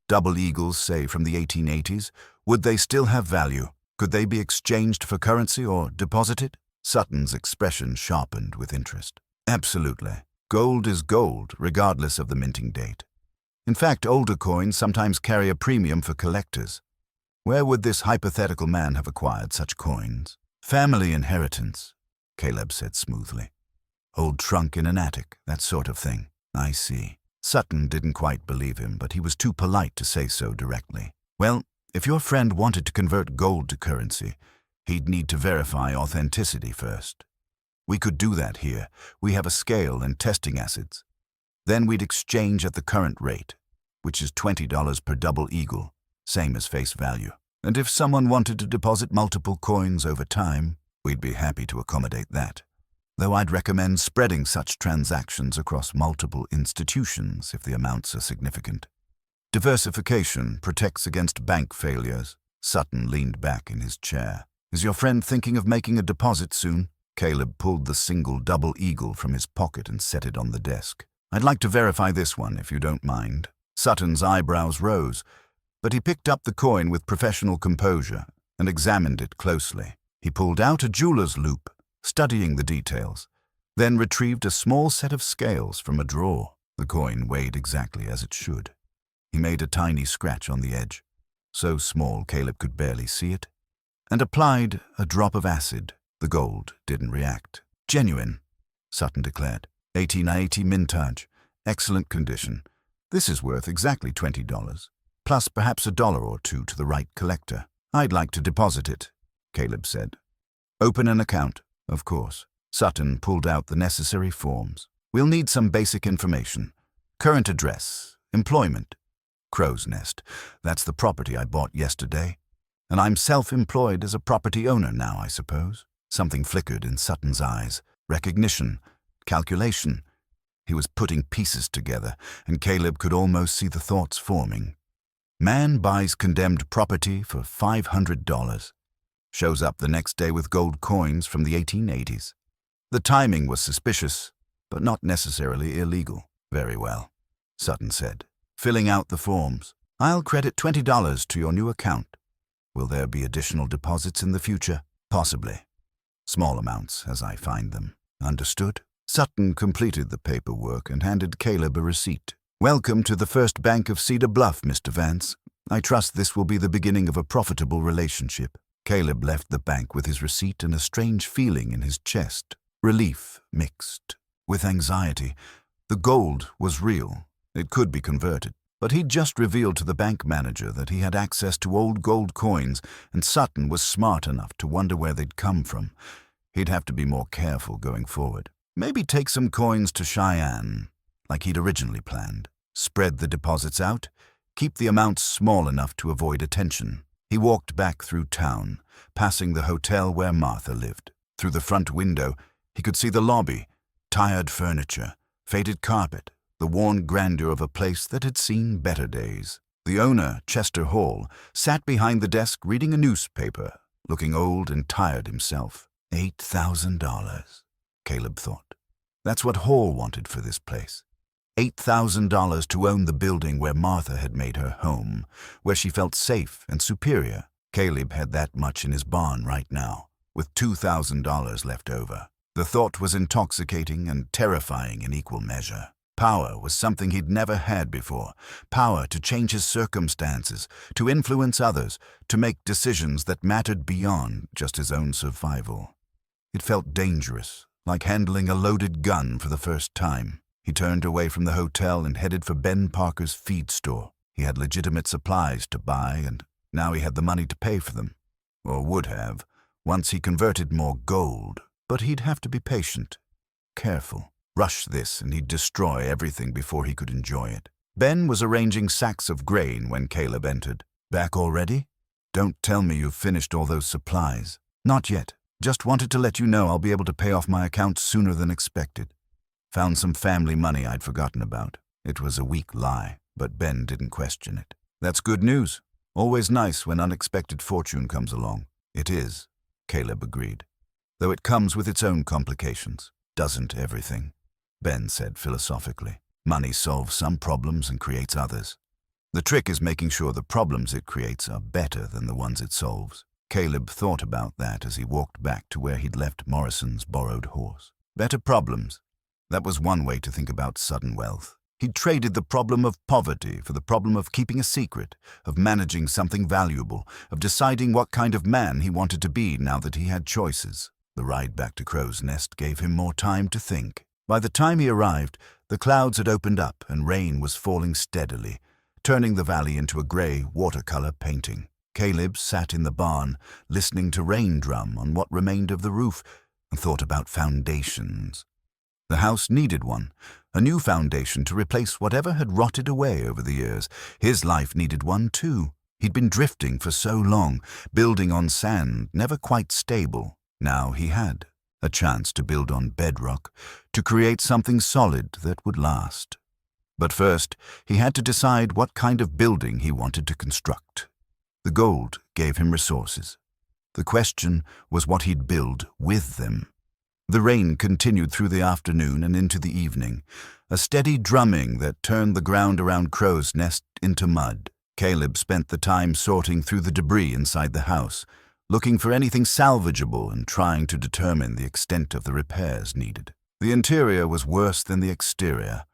double eagles, say from the 1880s, would they still have value? Could they be exchanged for currency or deposited?" Sutton's expression sharpened with interest. "Absolutely. Gold is gold, regardless of the minting date. In fact, older coins sometimes carry a premium for collectors. Where would this hypothetical man have acquired such coins?" "Family inheritance," Caleb said smoothly. "Old trunk in an attic, that sort of thing." "I see." Sutton didn't quite believe him, but he was too polite to say so directly. "Well, if your friend wanted to convert gold to currency, he'd need to verify authenticity first. We could do that here. We have a scale and testing acids. Then we'd exchange at the current rate, which is $20 per double eagle, same as face value. And if someone wanted to deposit multiple coins over time, we'd be happy to accommodate that. Though I'd recommend spreading such transactions across multiple institutions if the amounts are significant. Diversification protects against bank failures." Sutton leaned back in his chair. "Is your friend thinking of making a deposit soon?" Caleb pulled the single double eagle from his pocket and set it on the desk. "I'd like to verify this one, if you don't mind." Sutton's eyebrows rose, but he picked up the coin with professional composure and examined it closely. He pulled out a jeweler's loupe, studying the details, then retrieved a small set of scales from a drawer. The coin weighed exactly as it should. He made a tiny scratch on the edge, so small Caleb could barely see it, and applied a drop of acid. The gold didn't react. "Genuine," Sutton declared. 1880 mintage, excellent condition. This is worth exactly $20, plus perhaps $1 or $2 to the right collector. "I'd like to deposit it," Caleb said. "Open an account, of course." Sutton pulled out the necessary forms. "We'll need some basic information. Current address, employment." "Crow's Nest. That's the property I bought yesterday. And I'm self-employed as a property owner now, I suppose." Something flickered in Sutton's eyes. Recognition. Calculation. He was putting pieces together, and Caleb could almost see the thoughts forming. Man buys condemned property for $500. Shows up the next day with gold coins from the 1880s. The timing was suspicious, but not necessarily illegal. "Very well," Sutton said, filling out the forms. "I'll credit $20 to your new account. Will there be additional deposits in the future?" "Possibly. Small amounts as I find them." "Understood." Sutton completed the paperwork and handed Caleb a receipt. "Welcome to the First Bank of Cedar Bluff, Mr. Vance. I trust this will be the beginning of a profitable relationship." Caleb left the bank with his receipt and a strange feeling in his chest. Relief mixed with anxiety. The gold was real. It could be converted. But he'd just revealed to the bank manager that he had access to old gold coins, and Sutton was smart enough to wonder where they'd come from. He'd have to be more careful going forward. Maybe take some coins to Cheyenne, like he'd originally planned. Spread the deposits out, keep the amounts small enough to avoid attention. He walked back through town, passing the hotel where Martha lived. Through the front window, he could see the lobby, tired furniture, faded carpet, the worn grandeur of a place that had seen better days. The owner, Chester Hall, sat behind the desk reading a newspaper, looking old and tired himself. $8,000. Caleb thought. That's what Hall wanted for this place. $8,000 to own the building where Martha had made her home, where she felt safe and superior. Caleb had that much in his barn right now, with $2,000 left over. The thought was intoxicating and terrifying in equal measure. Power was something he'd never had before. Power to change his circumstances, to influence others, to make decisions that mattered beyond just his own survival. It felt dangerous, like handling a loaded gun for the first time. He turned away from the hotel and headed for Ben Parker's feed store. He had legitimate supplies to buy, and now he had the money to pay for them. Or would have, once he converted more gold. But he'd have to be patient, careful. Rush this and he'd destroy everything before he could enjoy it. Ben was arranging sacks of grain when Caleb entered. Back already? Don't tell me you've finished all those supplies. Not yet. Just wanted to let you know I'll be able to pay off my account sooner than expected. Found some family money I'd forgotten about. It was a weak lie, but Ben didn't question it. That's good news. Always nice when unexpected fortune comes along. It is, Caleb agreed. Though it comes with its own complications. Doesn't everything? Ben said philosophically. Money solves some problems and creates others. The trick is making sure the problems it creates are better than the ones it solves. Caleb thought about that as he walked back to where he'd left Morrison's borrowed horse. Better problems. That was one way to think about sudden wealth. He'd traded the problem of poverty for the problem of keeping a secret, of managing something valuable, of deciding what kind of man he wanted to be now that he had choices. The ride back to Crow's Nest gave him more time to think. By the time he arrived, the clouds had opened up and rain was falling steadily, turning the valley into a gray watercolor painting. Caleb sat in the barn, listening to rain drum on what remained of the roof, and thought about foundations. The house needed one, a new foundation to replace whatever had rotted away over the years. His life needed one too. He'd been drifting for so long, building on sand, never quite stable. Now he had a chance to build on bedrock, to create something solid that would last. But first, he had to decide what kind of building he wanted to construct. The gold gave him resources. The question was what he'd build with them. The rain continued through the afternoon and into the evening, a steady drumming that turned the ground around Crow's Nest into mud. Caleb spent the time sorting through the debris inside the house, looking for anything salvageable and trying to determine the extent of the repairs needed. The interior was worse than the exterior.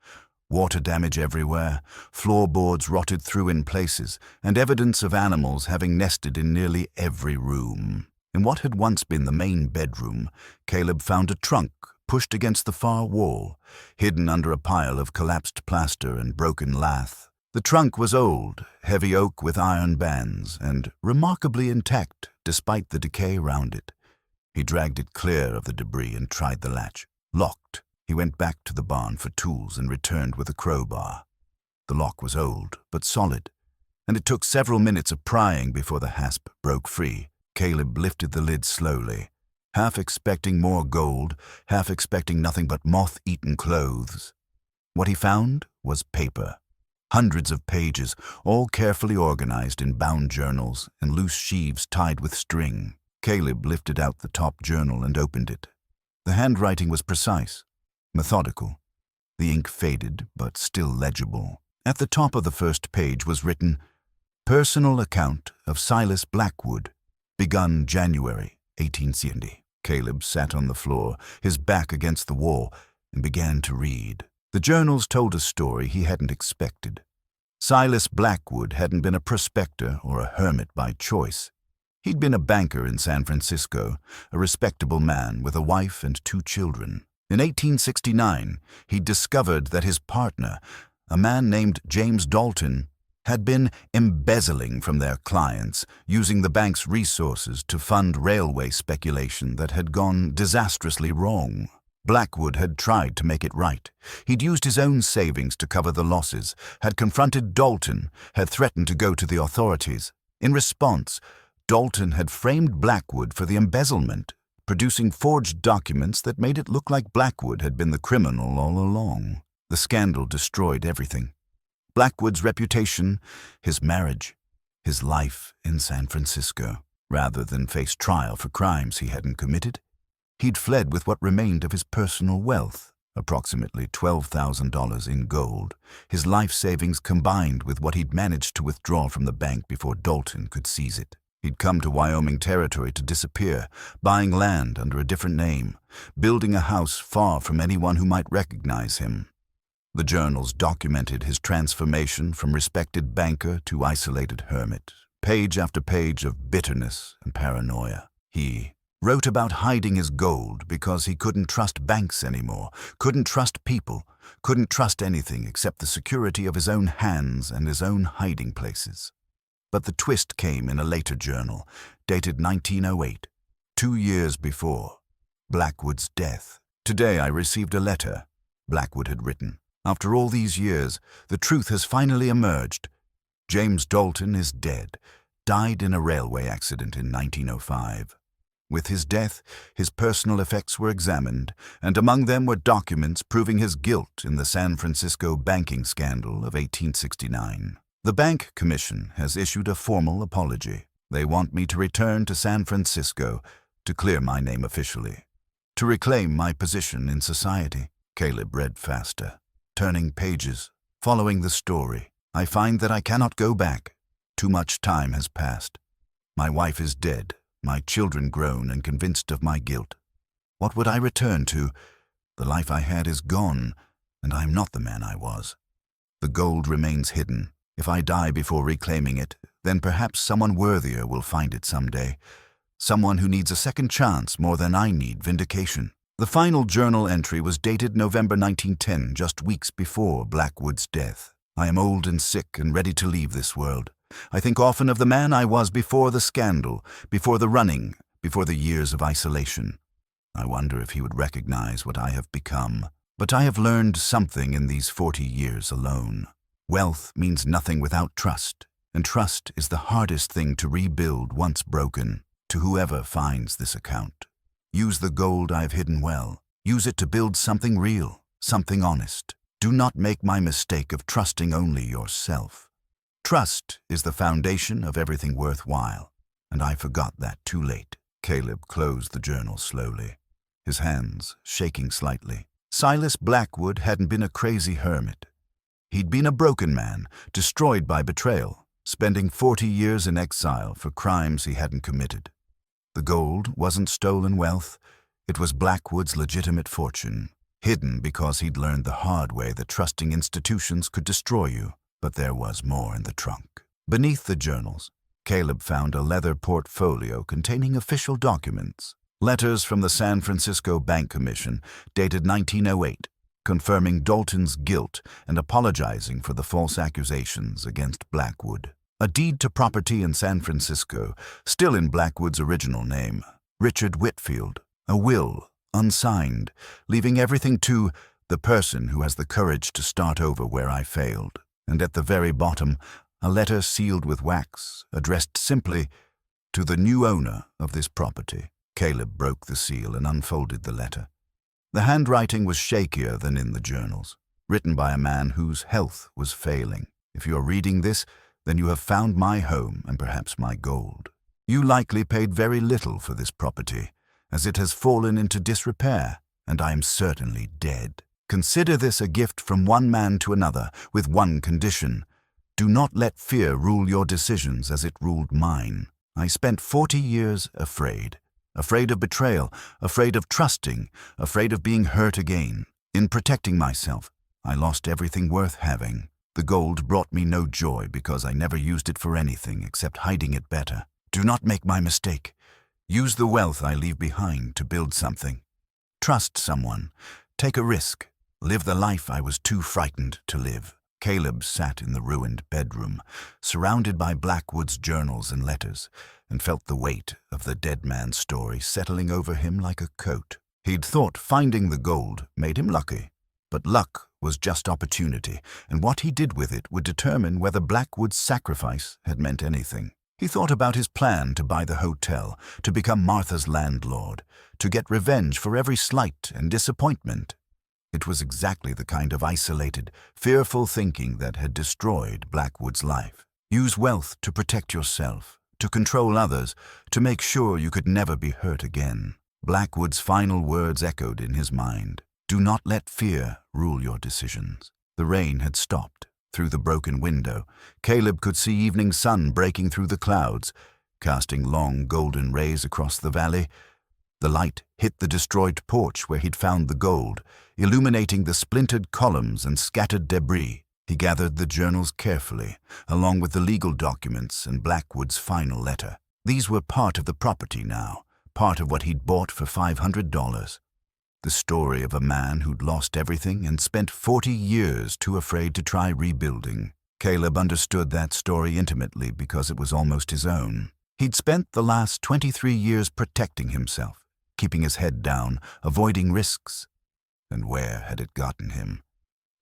Water damage everywhere, floorboards rotted through in places, and evidence of animals having nested in nearly every room. In what had once been the main bedroom, Caleb found a trunk pushed against the far wall, hidden under a pile of collapsed plaster and broken lath. The trunk was old, heavy oak with iron bands, and remarkably intact despite the decay around it. He dragged it clear of the debris and tried the latch. Locked. He went back to the barn for tools and returned with a crowbar. The lock was old, but solid, and it took several minutes of prying before the hasp broke free. Caleb lifted the lid slowly, half expecting more gold, half expecting nothing but moth-eaten clothes. What he found was paper. Hundreds of pages, all carefully organized in bound journals and loose sheaves tied with string. Caleb lifted out the top journal and opened it. The handwriting was precise, methodical. The ink faded, but still legible. At the top of the first page was written, "Personal account of Silas Blackwood, begun January 1870. Caleb sat on the floor, his back against the wall, and began to read. The journals told a story he hadn't expected. Silas Blackwood hadn't been a prospector or a hermit by choice. He'd been a banker in San Francisco, a respectable man with a wife and 2 children. In 1869, he'd discovered that his partner, a man named James Dalton, had been embezzling from their clients, using the bank's resources to fund railway speculation that had gone disastrously wrong. Blackwood had tried to make it right. He'd used his own savings to cover the losses, had confronted Dalton, had threatened to go to the authorities. In response, Dalton had framed Blackwood for the embezzlement, producing forged documents that made it look like Blackwood had been the criminal all along. The scandal destroyed everything. Blackwood's reputation, his marriage, his life in San Francisco. Rather than face trial for crimes he hadn't committed, he'd fled with what remained of his personal wealth, approximately $12,000 in gold, his life savings combined with what he'd managed to withdraw from the bank before Dalton could seize it. He'd come to Wyoming territory to disappear, buying land under a different name, building a house far from anyone who might recognize him. The journals documented his transformation from respected banker to isolated hermit, page after page of bitterness and paranoia. He Wrote about hiding his gold because he couldn't trust banks anymore, couldn't trust people, couldn't trust anything except the security of his own hands and his own hiding places. But the twist came in a later journal, dated 1908, 2 years before Blackwood's death. "Today I received a letter," Blackwood had written. "After all these years, the truth has finally emerged. James Dalton is dead, died in a railway accident in 1905. With his death, his personal effects were examined, and among them were documents proving his guilt in the San Francisco banking scandal of 1869. The Bank Commission has issued a formal apology. They want me to return to San Francisco to clear my name officially, to reclaim my position in society." Caleb read faster, turning pages, following the story. "I find that I cannot go back. Too much time has passed. My wife is dead, my children grown and convinced of my guilt. What would I return to? The life I had is gone, and I am not the man I was. The gold remains hidden. If I die before reclaiming it, then perhaps someone worthier will find it someday. Someone who needs a second chance more than I need vindication." The final journal entry was dated November 1910, just weeks before Blackwood's death. "I am old and sick and ready to leave this world. I think often of the man I was before the scandal, before the running, before the years of isolation. I wonder if he would recognize what I have become. But I have learned something in these 40 years alone. Wealth means nothing without trust, and trust is the hardest thing to rebuild once broken. To whoever finds this account, use the gold I've hidden well. Use it to build something real, something honest. Do not make my mistake of trusting only yourself. Trust is the foundation of everything worthwhile, and I forgot that too late." Caleb closed the journal slowly, his hands shaking slightly. Silas Blackwood hadn't been a crazy hermit. He'd been a broken man, destroyed by betrayal, spending 40 years in exile for crimes he hadn't committed. The gold wasn't stolen wealth, it was Blackwood's legitimate fortune, hidden because he'd learned the hard way that trusting institutions could destroy you. But there was more in the trunk. Beneath the journals, Caleb found a leather portfolio containing official documents, letters from the San Francisco Bank Commission dated 1908, confirming Dalton's guilt and apologizing for the false accusations against Blackwood. A deed to property in San Francisco, still in Blackwood's original name, Richard Whitfield, a will, unsigned, leaving everything to the person who has the courage to start over where I failed. And at the very bottom, a letter sealed with wax, addressed simply, "To the new owner of this property." Caleb broke the seal and unfolded the letter. The handwriting was shakier than in the journals, written by a man whose health was failing. "If you are reading this, then you have found my home and perhaps my gold. You likely paid very little for this property, as it has fallen into disrepair, and I am certainly dead. Consider this a gift from one man to another, with one condition. Do not let fear rule your decisions as it ruled mine. I spent 40 years afraid of betrayal, afraid of trusting, afraid of being hurt again. In protecting myself, I lost everything worth having. The gold brought me no joy because I never used it for anything except hiding it better. Do not make my mistake. Use the wealth I leave behind to build something. Trust someone. Take a risk. Live the life I was too frightened to live." Caleb sat in the ruined bedroom, surrounded by Blackwood's journals and letters, and felt the weight of the dead man's story settling over him like a coat. He'd thought finding the gold made him lucky, but luck was just opportunity, and what he did with it would determine whether Blackwood's sacrifice had meant anything. He thought about his plan to buy the hotel, to become Martha's landlord, to get revenge for every slight and disappointment. It was exactly the kind of isolated, fearful thinking that had destroyed Blackwood's life. Use wealth to protect yourself, to control others, to make sure you could never be hurt again. Blackwood's final words echoed in his mind. Do not let fear rule your decisions. The rain had stopped. Through the broken window, Caleb could see evening sun breaking through the clouds, casting long golden rays across the valley. The light hit the destroyed porch where he'd found the gold, illuminating the splintered columns and scattered debris. He gathered the journals carefully, along with the legal documents and Blackwood's final letter. These were part of the property now, part of what he'd bought for $500. The story of a man who'd lost everything and spent 40 years too afraid to try rebuilding. Caleb understood that story intimately because it was almost his own. He'd spent the last 23 years protecting himself, keeping his head down, avoiding risks. And where had it gotten him?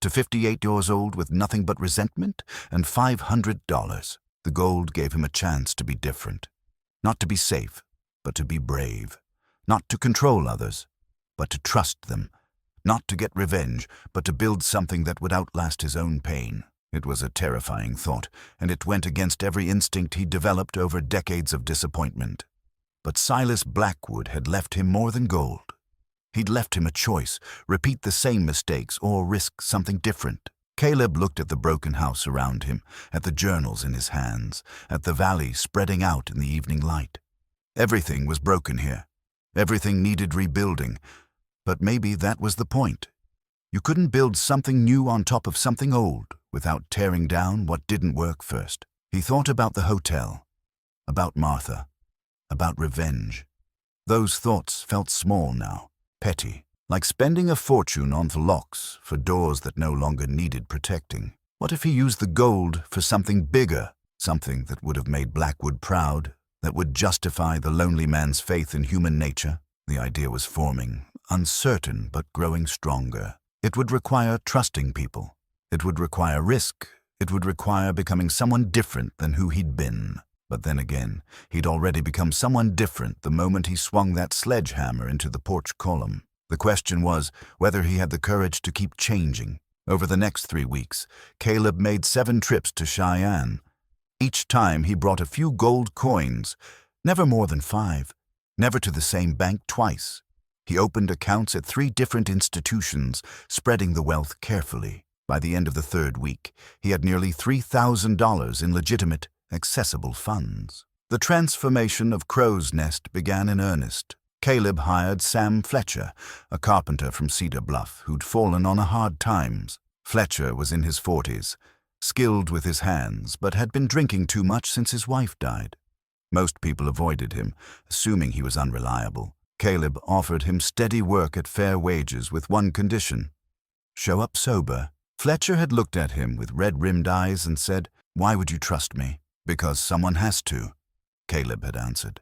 To 58 years old with nothing but resentment and $500. The gold gave him a chance to be different. Not to be safe, but to be brave. Not to control others, but to trust them. Not to get revenge, but to build something that would outlast his own pain. It was a terrifying thought, and it went against every instinct he'd developed over decades of disappointment. But Silas Blackwood had left him more than gold. He'd left him a choice, repeat the same mistakes or risk something different. Caleb looked at the broken house around him, at the journals in his hands, at the valley spreading out in the evening light. Everything was broken here. Everything needed rebuilding. But maybe that was the point. You couldn't build something new on top of something old without tearing down what didn't work first. He thought about the hotel, about Martha, about revenge. Those thoughts felt small now, petty, like spending a fortune on the locks for doors that no longer needed protecting. What if he used the gold for something bigger, something that would have made Blackwood proud, that would justify the lonely man's faith in human nature? The idea was forming, uncertain but growing stronger. It would require trusting people. It would require risk. It would require becoming someone different than who he'd been. But then again, he'd already become someone different the moment he swung that sledgehammer into the porch column. The question was whether he had the courage to keep changing. Over the next 3 weeks, Caleb made 7 trips to Cheyenne. Each time he brought a few gold coins, never more than 5, never to the same bank twice. He opened accounts at 3 different institutions, spreading the wealth carefully. By the end of the 3rd week, he had nearly $3,000 in legitimate, accessible funds. The transformation of Crow's Nest began in earnest. Caleb hired Sam Fletcher, a carpenter from Cedar Bluff who'd fallen on hard times. Fletcher was in his 40s, skilled with his hands, but had been drinking too much since his wife died. Most people avoided him, assuming he was unreliable. Caleb offered him steady work at fair wages with one condition: show up sober. Fletcher had looked at him with red-rimmed eyes and said, "Why would you trust me?" "Because someone has to," Caleb had answered.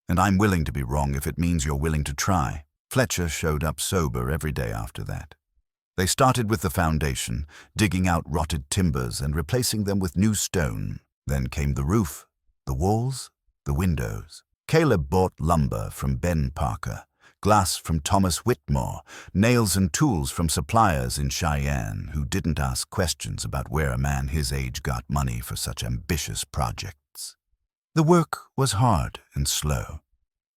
"And I'm willing to be wrong if it means you're willing to try." Fletcher showed up sober every day after that. They started with the foundation, digging out rotted timbers and replacing them with new stone. Then came the roof, the walls, the windows. Caleb bought lumber from Ben Parker, glass from Thomas Whitmore, nails and tools from suppliers in Cheyenne who didn't ask questions about where a man his age got money for such ambitious projects. The work was hard and slow.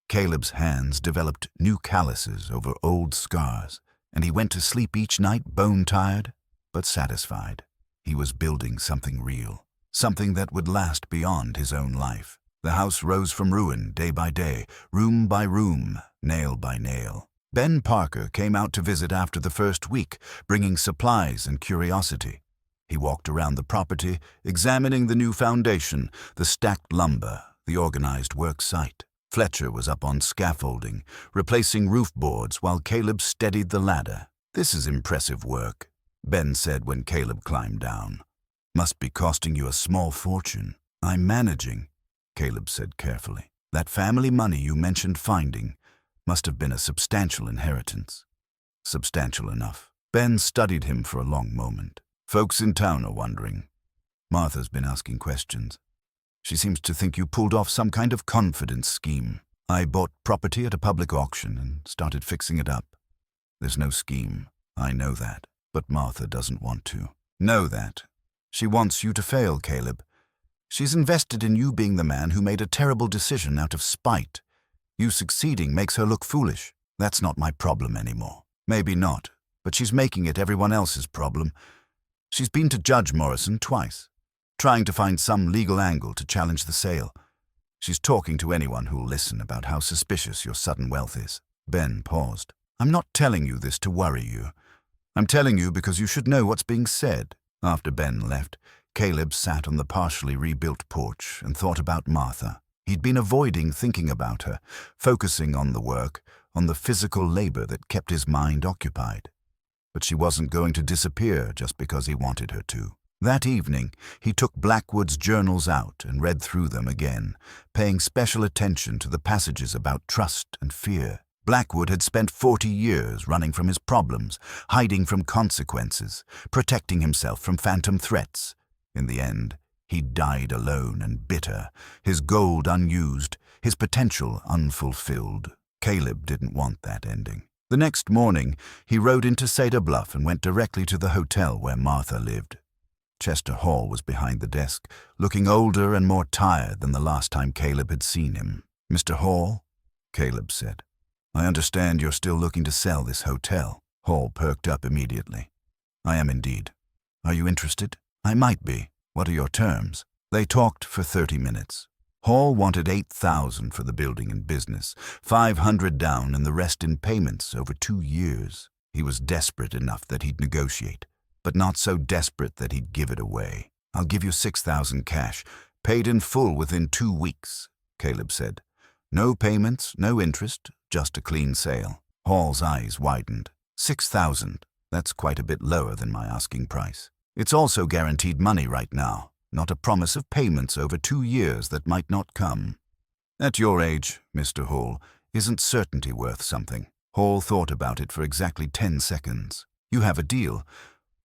Caleb's hands developed new calluses over old scars, and he went to sleep each night bone-tired but satisfied. He was building something real, something that would last beyond his own life. The house rose from ruin day by day, room by room, nail by nail. Ben Parker came out to visit after the first week, bringing supplies and curiosity. He walked around the property, examining the new foundation, the stacked lumber, the organized work site. Fletcher was up on scaffolding, replacing roof boards while Caleb steadied the ladder. "This is impressive work," Ben said when Caleb climbed down. "Must be costing you a small fortune." "I'm managing," Caleb said carefully. "That family money you mentioned finding must have been a substantial inheritance." "Substantial enough." Ben studied him for a long moment. "Folks in town are wondering. Martha's been asking questions. She seems to think you pulled off some kind of confidence scheme. I bought property at a public auction and started fixing it up. There's no scheme. I know that. But Martha doesn't want to." "Know that. She wants you to fail, Caleb. She's invested in you being the man who made a terrible decision out of spite. You succeeding makes her look foolish. That's not my problem anymore." "Maybe not, but she's making it everyone else's problem. She's been to Judge Morrison twice, trying to find some legal angle to challenge the sale. She's talking to anyone who'll listen about how suspicious your sudden wealth is." Ben paused. "I'm not telling you this to worry you. I'm telling you because you should know what's being said." After Ben left, Caleb sat on the partially rebuilt porch and thought about Martha. He'd been avoiding thinking about her, focusing on the work, on the physical labor that kept his mind occupied. But she wasn't going to disappear just because he wanted her to. That evening, he took Blackwood's journals out and read through them again, paying special attention to the passages about trust and fear. Blackwood had spent 40 years running from his problems, hiding from consequences, protecting himself from phantom threats. In the end, he died alone and bitter, his gold unused, his potential unfulfilled. Caleb didn't want that ending. The next morning, he rode into Cedar Bluff and went directly to the hotel where Martha lived. Chester Hall was behind the desk, looking older and more tired than the last time Caleb had seen him. "Mr. Hall," Caleb said, "I understand you're still looking to sell this hotel." Hall perked up immediately. "I am indeed. Are you interested?" "I might be. What are your terms?" They talked for 30 minutes. Hall wanted $8,000 for the building and business, $500 down and the rest in payments over 2 years. He was desperate enough that he'd negotiate, but not so desperate that he'd give it away. "I'll give you $6,000 cash, paid in full within 2 weeks, Caleb said. "No payments, no interest, just a clean sale." Hall's eyes widened. "6,000, that's quite a bit lower than my asking price. It's also guaranteed money right now, not a promise of payments over 2 years that might not come." "At your age, Mr. Hall, isn't certainty worth something?" Hall thought about it for exactly 10 seconds. "You have a deal.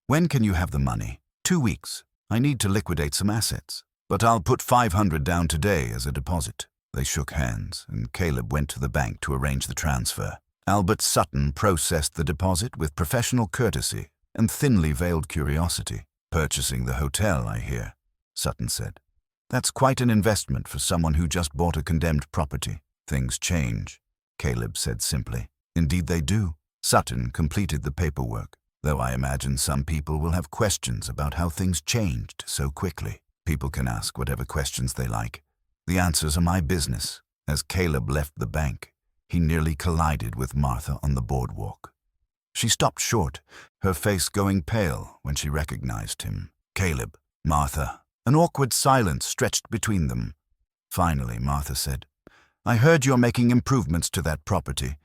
When can you have the money?" 2 weeks. I need to liquidate some assets. But I'll put $500 down today as a deposit." They shook hands, and Caleb went to the bank to arrange the transfer. Albert Sutton processed the deposit with professional courtesy and thinly veiled curiosity. "Purchasing the hotel, I hear," Sutton said. "That's quite an investment for someone who just bought a condemned property." "Things change," Caleb said simply. "Indeed they do." Sutton completed the paperwork, though I imagine some people will have questions about how things changed so quickly. People can ask whatever questions they like. The answers are my business. As Caleb left the bank, he nearly collided with Martha on the boardwalk. She stopped short, her face going pale when she recognized him. "Caleb, Martha." An awkward silence stretched between them. Finally, Martha said, "I heard you're making improvements to that property.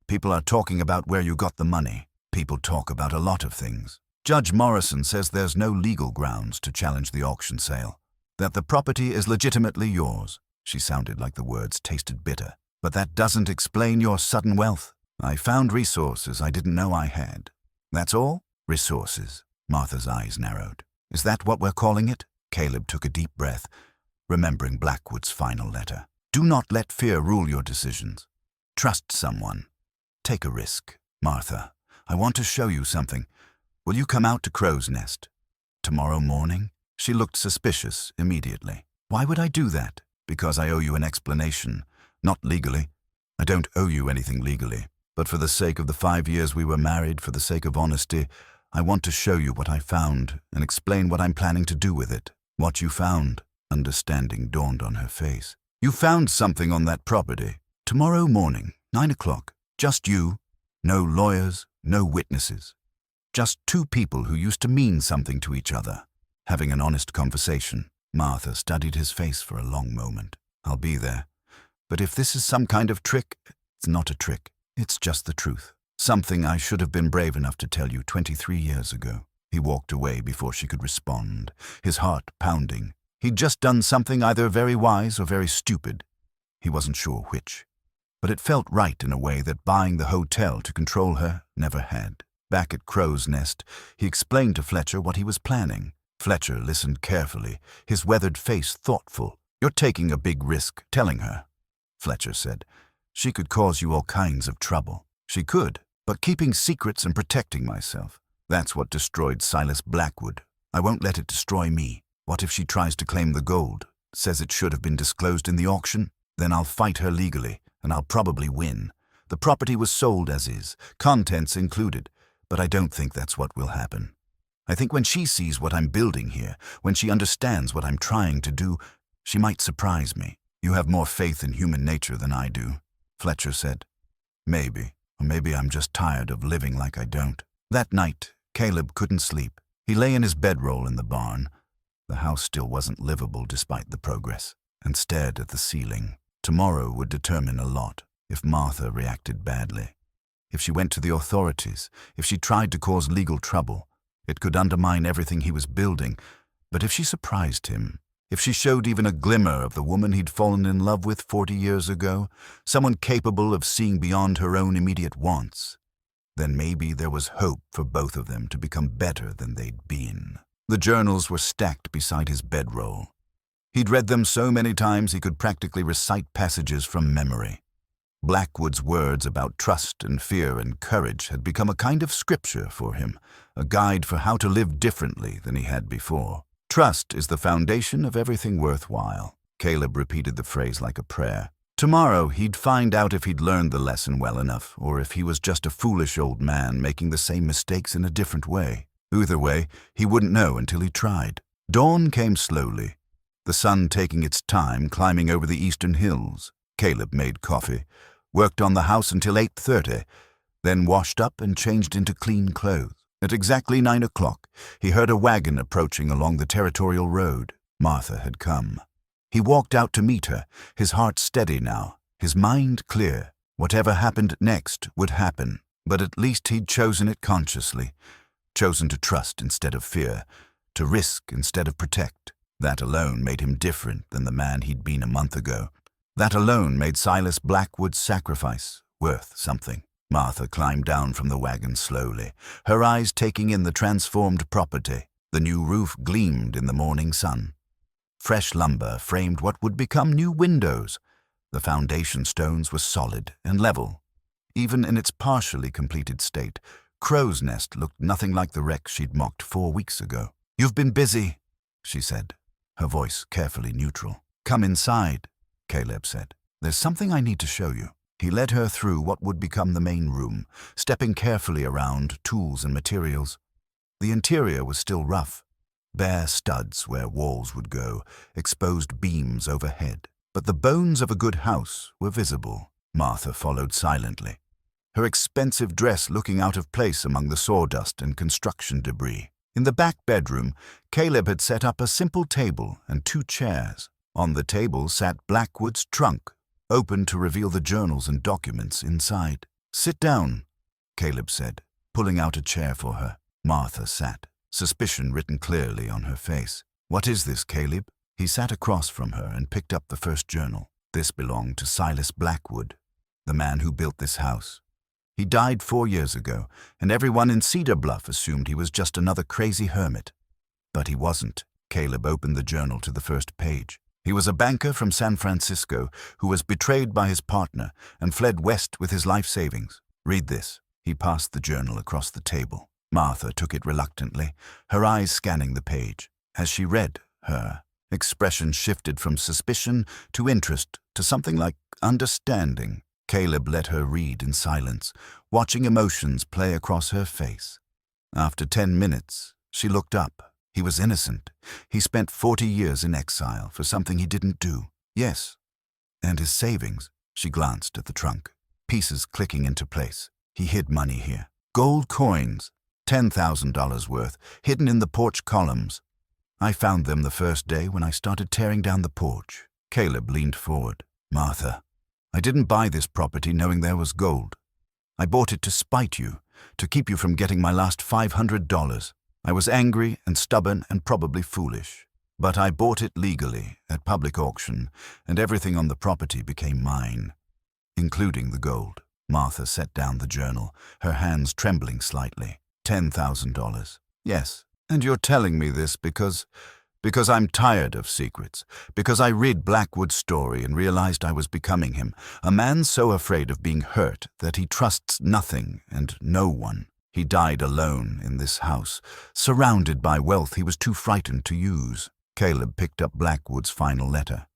People are talking about where you got the money. People talk about a lot of things. Judge Morrison says there's no legal grounds to challenge the auction sale, that the property is legitimately yours." She sounded like the words tasted bitter. "But that doesn't explain your sudden wealth." "I found resources I didn't know I had." "That's all?" "Resources." Martha's eyes narrowed. "Is that what we're calling it?" Caleb took a deep breath, remembering Blackwood's final letter. "Do not let fear rule your decisions. Trust someone. Take a risk." "Martha, I want to show you something. Will you come out to Crow's Nest tomorrow morning?" She looked suspicious immediately. "Why would I do that?" "Because I owe you an explanation. Not legally. I don't owe you anything legally. But for the sake of the 5 years we were married, for the sake of honesty, I want to show you what I found and explain what I'm planning to do with it." "What you found?" Understanding dawned on her face. "You found something on that property. Tomorrow morning, 9 o'clock. Just you. No lawyers, no witnesses. Just 2 people who used to mean something to each other, having an honest conversation." Martha studied his face for a long moment. "I'll be there. But if this is some kind of trick, it's not a trick. It's just the truth. Something I should have been brave enough to tell you 23 years ago." He walked away before she could respond, his heart pounding. He'd just done something either very wise or very stupid. He wasn't sure which. But it felt right in a way that buying the hotel to control her never had. Back at Crow's Nest, he explained to Fletcher what he was planning. Fletcher listened carefully, his weathered face thoughtful. "You're taking a big risk telling her," Fletcher said. "She could cause you all kinds of trouble." "She could, but keeping secrets and protecting myself, that's what destroyed Silas Blackwood. I won't let it destroy me. What if she tries to claim the gold, says it should have been disclosed in the auction? Then I'll fight her legally, and I'll probably win. The property was sold as is, contents included, but I don't think that's what will happen. I think when she sees what I'm building here, when she understands what I'm trying to do, she might surprise me." "You have more faith in human nature than I do," Fletcher said. "Maybe, or maybe I'm just tired of living like I don't." That night, Caleb couldn't sleep. He lay in his bedroll in the barn. The house still wasn't livable despite the progress. and stared at the ceiling. Tomorrow would determine a lot. If Martha reacted badly, if she went to the authorities, if she tried to cause legal trouble, it could undermine everything he was building. But if she surprised him, if she showed even a glimmer of the woman he'd fallen in love with 40 years ago, someone capable of seeing beyond her own immediate wants, then maybe there was hope for both of them to become better than they'd been. The journals were stacked beside his bedroll. He'd read them so many times he could practically recite passages from memory. Blackwood's words about trust and fear and courage had become a kind of scripture for him, a guide for how to live differently than he had before. Trust is the foundation of everything worthwhile. Caleb repeated the phrase like a prayer. Tomorrow he'd find out if he'd learned the lesson well enough, or if he was just a foolish old man making the same mistakes in a different way. Either way, he wouldn't know until he tried. Dawn came slowly, the sun taking its time climbing over the eastern hills. Caleb made coffee, worked on the house until 8:30, then washed up and changed into clean clothes. At exactly 9 o'clock, he heard a wagon approaching along the territorial road. Martha had come. He walked out to meet her, his heart steady now, his mind clear. Whatever happened next would happen, but at least he'd chosen it consciously, chosen to trust instead of fear, to risk instead of protect. That alone made him different than the man he'd been a month ago. That alone made Silas Blackwood's sacrifice worth something. Martha climbed down from the wagon slowly, her eyes taking in the transformed property. The new roof gleamed in the morning sun. Fresh lumber framed what would become new windows. The foundation stones were solid and level. Even in its partially completed state, Crow's Nest looked nothing like the wreck she'd mocked 4 weeks ago. "You've been busy," she said, her voice carefully neutral. "Come inside," Caleb said. "There's something I need to show you." He led her through what would become the main room, stepping carefully around tools and materials. The interior was still rough, bare studs where walls would go, exposed beams overhead. But the bones of a good house were visible. Martha followed silently, her expensive dress looking out of place among the sawdust and construction debris. In the back bedroom, Caleb had set up a simple table and 2 chairs. On the table sat Blackwood's trunk, open to reveal the journals and documents inside. "Sit down," Caleb said, pulling out a chair for her. Martha sat, suspicion written clearly on her face. "What is this, Caleb?" He sat across from her and picked up the first journal. This belonged to Silas Blackwood, the man who built this house. He died 4 years ago, and everyone in Cedar Bluff assumed he was just another crazy hermit. But he wasn't. Caleb opened the journal to the first page. He was a banker from San Francisco who was betrayed by his partner and fled west with his life savings. "Read this." He passed the journal across the table. Martha took it reluctantly, her eyes scanning the page. As she read, her expression shifted from suspicion to interest to something like understanding. Caleb let her read in silence, watching emotions play across her face. After 10 minutes, she looked up. He was innocent. He spent 40 years in exile for something he didn't do. Yes. And his savings. She glanced at the trunk, pieces clicking into place. He hid money here. Gold coins, $10,000 worth, hidden in the porch columns. I found them the first day when I started tearing down the porch. Caleb leaned forward. "Martha, I didn't buy this property knowing there was gold. I bought it to spite you, to keep you from getting my last $500. I was angry and stubborn and probably foolish. But I bought it legally, at public auction, and everything on the property became mine, including the gold." Martha set down the journal, her hands trembling slightly. $10,000. "Yes, and you're telling me this because I'm tired of secrets, because I read Blackwood's story and realized I was becoming him, a man so afraid of being hurt that he trusts nothing and no one. He died alone in this house, surrounded by wealth he was too frightened to use." Caleb picked up Blackwood's final letter.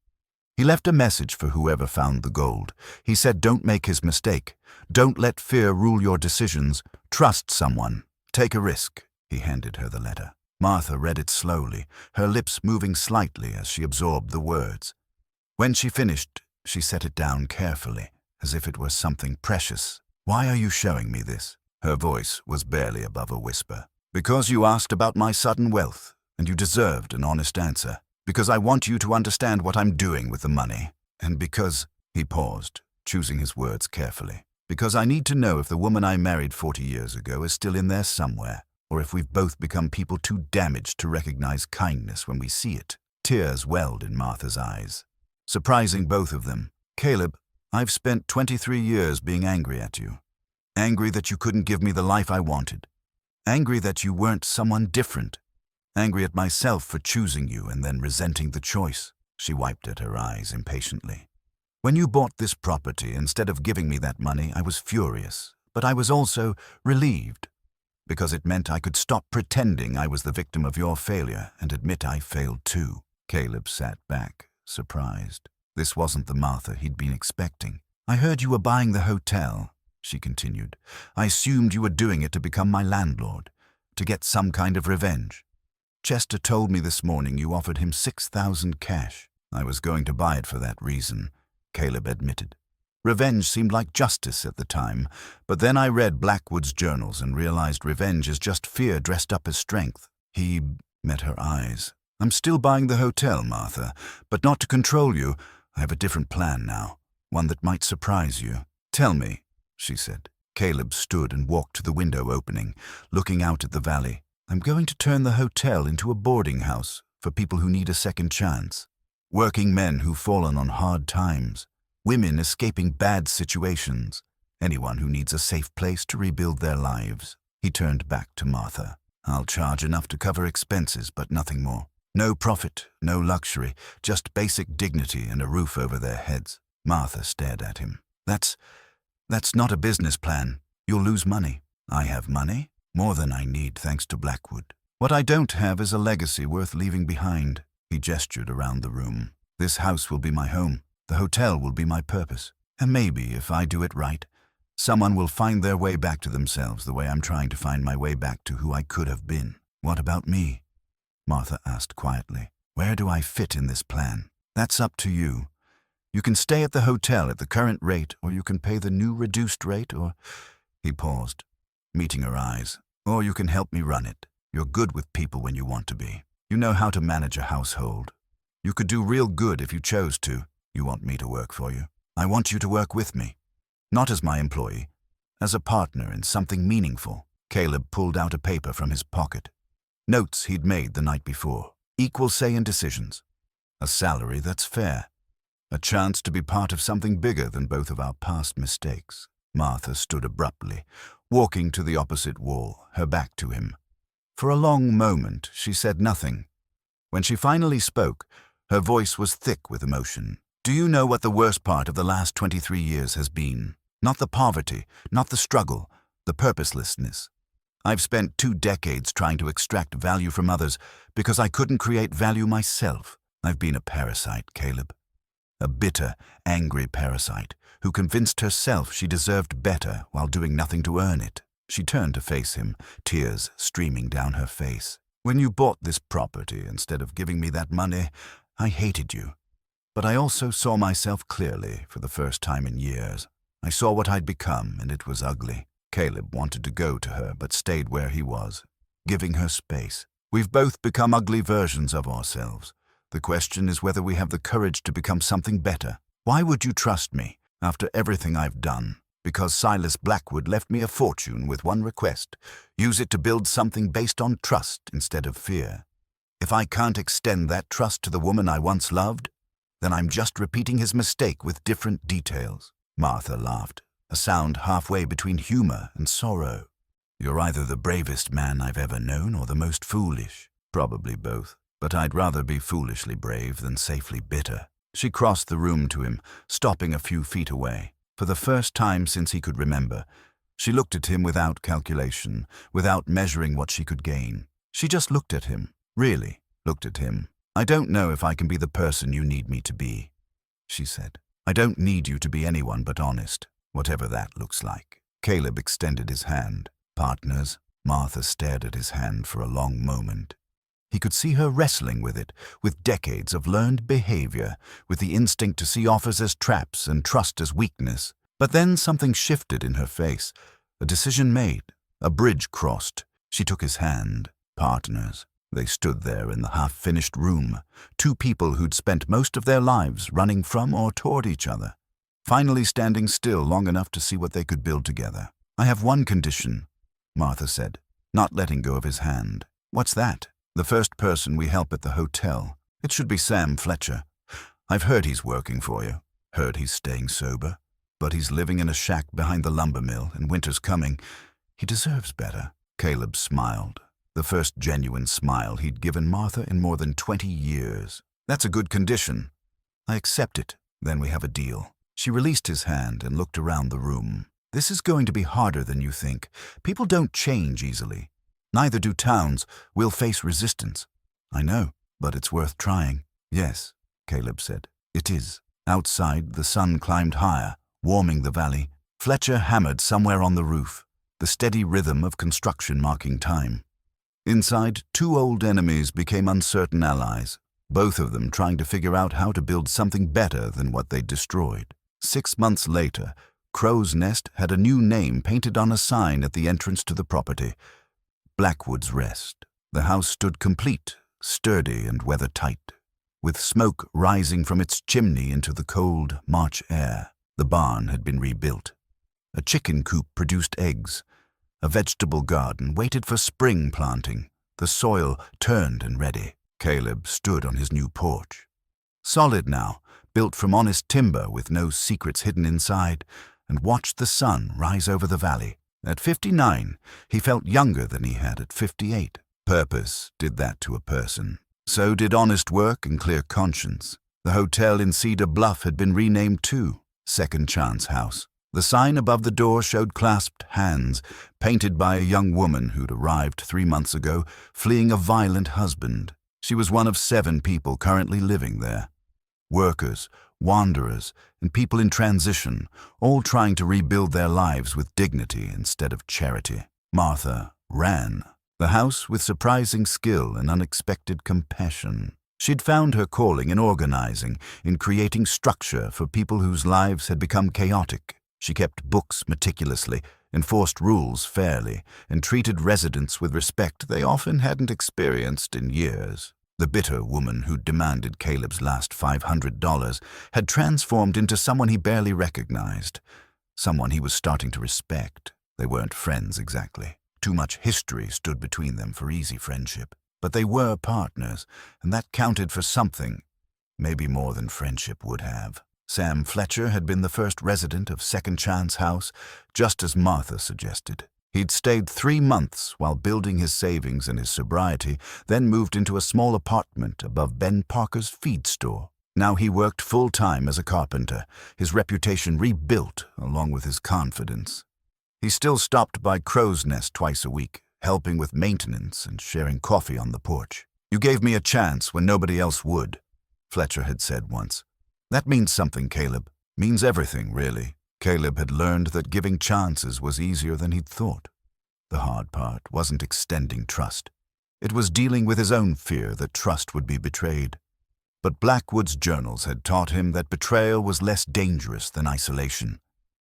He left a message for whoever found the gold. He said, "Don't make his mistake. Don't let fear rule your decisions. Trust someone. Take a risk." He handed her the letter. Martha read it slowly, her lips moving slightly as she absorbed the words. When she finished, she set it down carefully, as if it were something precious. "Why are you showing me this?" Her voice was barely above a whisper. "Because you asked about my sudden wealth, and you deserved an honest answer." Because I want you to understand what I'm doing with the money. And because, he paused, choosing his words carefully, because I need to know if the woman I married 40 years ago is still in there somewhere, or if we've both become people too damaged to recognize kindness when we see it. Tears welled in Martha's eyes, surprising both of them. Caleb, I've spent 23 years being angry at you. Angry that you couldn't give me the life I wanted. Angry that you weren't someone different. Angry at myself for choosing you and then resenting the choice. She wiped at her eyes impatiently. When you bought this property, instead of giving me that money, I was furious, but I was also relieved, because it meant I could stop pretending I was the victim of your failure and admit I failed too. Caleb sat back, surprised. This wasn't the Martha he'd been expecting. I heard you were buying the hotel, she continued. I assumed you were doing it to become my landlord, to get some kind of revenge. Chester told me this morning you offered him $6,000 cash. I was going to buy it for that reason, Caleb admitted. Revenge seemed like justice at the time, but then I read Blackwood's journals and realized revenge is just fear dressed up as strength. He met her eyes. I'm still buying the hotel, Martha, but not to control you. I have a different plan now, one that might surprise you. Tell me, she said. Caleb stood and walked to the window opening, looking out at the valley. I'm going to turn the hotel into a boarding house for people who need a second chance. Working men who've fallen on hard times. Women escaping bad situations. Anyone who needs a safe place to rebuild their lives. He turned back to Martha. I'll charge enough to cover expenses, but nothing more. No profit, no luxury, just basic dignity and a roof over their heads. Martha stared at him. That's not a business plan. You'll lose money. I have money. More than I need, thanks to Blackwood. What I don't have is a legacy worth leaving behind. He gestured around the room. This house will be my home. The hotel will be my purpose. And maybe, if I do it right, someone will find their way back to themselves the way I'm trying to find my way back to who I could have been. What about me? Martha asked quietly. Where do I fit in this plan? That's up to you. You can stay at the hotel at the current rate, or you can pay the new reduced rate, or... He paused, meeting her eyes. Or you can help me run it. You're good with people when you want to be. You know how to manage a household. You could do real good if you chose to. You want me to work for you. I want you to work with me. Not as my employee, as a partner in something meaningful. Caleb pulled out a paper from his pocket. Notes he'd made the night before. Equal say in decisions. A salary that's fair. A chance to be part of something bigger than both of our past mistakes. Martha stood abruptly, walking to the opposite wall, her back to him. For a long moment, she said nothing. When she finally spoke, her voice was thick with emotion. Do you know what the worst part of the last 23 years has been? Not the poverty, not the struggle, the purposelessness. I've spent 2 decades trying to extract value from others because I couldn't create value myself. I've been a parasite, Caleb. A bitter, angry parasite who convinced herself she deserved better while doing nothing to earn it. She turned to face him, tears streaming down her face. When you bought this property instead of giving me that money, I hated you. But I also saw myself clearly for the first time in years. I saw what I'd become, and it was ugly. Caleb wanted to go to her, but stayed where he was, giving her space. We've both become ugly versions of ourselves. The question is whether we have the courage to become something better. Why would you trust me after everything I've done? Because Silas Blackwood left me a fortune with one request. Use it to build something based on trust instead of fear. If I can't extend that trust to the woman I once loved, then I'm just repeating his mistake with different details. Martha laughed, a sound halfway between humor and sorrow. You're either the bravest man I've ever known or the most foolish. Probably both. But I'd rather be foolishly brave than safely bitter. She crossed the room to him, stopping a few feet away. For the first time since he could remember, she looked at him without calculation, without measuring what she could gain. She just looked at him, really looked at him. I don't know if I can be the person you need me to be, she said. I don't need you to be anyone but honest, whatever that looks like. Caleb extended his hand. Partners? Martha stared at his hand for a long moment. He could see her wrestling with it, with decades of learned behavior, with the instinct to see offers as traps and trust as weakness. But then something shifted in her face. A decision made, a bridge crossed. She took his hand. Partners. They stood there in the half-finished room, two people who'd spent most of their lives running from or toward each other, finally standing still long enough to see what they could build together. "I have one condition," Martha said, not letting go of his hand. "What's that?" "The first person we help at the hotel. It should be Sam Fletcher. I've heard he's working for you. Heard he's staying sober. But he's living in a shack behind the lumber mill, and winter's coming. He deserves better." Caleb smiled, the first genuine smile he'd given Martha in more than 20 years. "That's a good condition. I accept it. Then we have a deal." She released his hand and looked around the room. "This is going to be harder than you think. People don't change easily. Neither do towns. We'll face resistance." "I know, but it's worth trying." "Yes," Caleb said. "It is." Outside, the sun climbed higher, warming the valley. Fletcher hammered somewhere on the roof, the steady rhythm of construction marking time. Inside, two old enemies became uncertain allies, both of them trying to figure out how to build something better than what they'd destroyed. 6 months later, Crow's Nest had a new name painted on a sign at the entrance to the property: Blackwood's Rest. The house stood complete, sturdy and weather-tight, with smoke rising from its chimney into the cold March air. The barn had been rebuilt. A chicken coop produced eggs. A vegetable garden waited for spring planting, the soil turned and ready. Caleb stood on his new porch. Solid now, built from honest timber with no secrets hidden inside, and watched the sun rise over the valley. At 59, he felt younger than he had at 58. Purpose did that to a person. So did honest work and clear conscience. The hotel in Cedar Bluff had been renamed too, Second Chance House. The sign above the door showed clasped hands, painted by a young woman who'd arrived 3 months ago, fleeing a violent husband. She was one of 7 people currently living there. Workers, wanderers, and people in transition, all trying to rebuild their lives with dignity instead of charity. Martha ran the house with surprising skill and unexpected compassion. She'd found her calling in organizing, in creating structure for people whose lives had become chaotic. She kept books meticulously, enforced rules fairly, and treated residents with respect they often hadn't experienced in years. The bitter woman who'd demanded Caleb's last $500 had transformed into someone he barely recognized, someone he was starting to respect. They weren't friends exactly. Too much history stood between them for easy friendship. But they were partners, and that counted for something, maybe more than friendship would have. Sam Fletcher had been the first resident of Second Chance House, just as Martha suggested. He'd stayed 3 months while building his savings and his sobriety, then moved into a small apartment above Ben Parker's feed store. Now he worked full-time as a carpenter, his reputation rebuilt along with his confidence. He still stopped by Crow's Nest twice a week, helping with maintenance and sharing coffee on the porch. "You gave me a chance when nobody else would," Fletcher had said once. "That means something, Caleb. Means everything, really." Caleb had learned that giving chances was easier than he'd thought. The hard part wasn't extending trust. It was dealing with his own fear that trust would be betrayed. But Blackwood's journals had taught him that betrayal was less dangerous than isolation,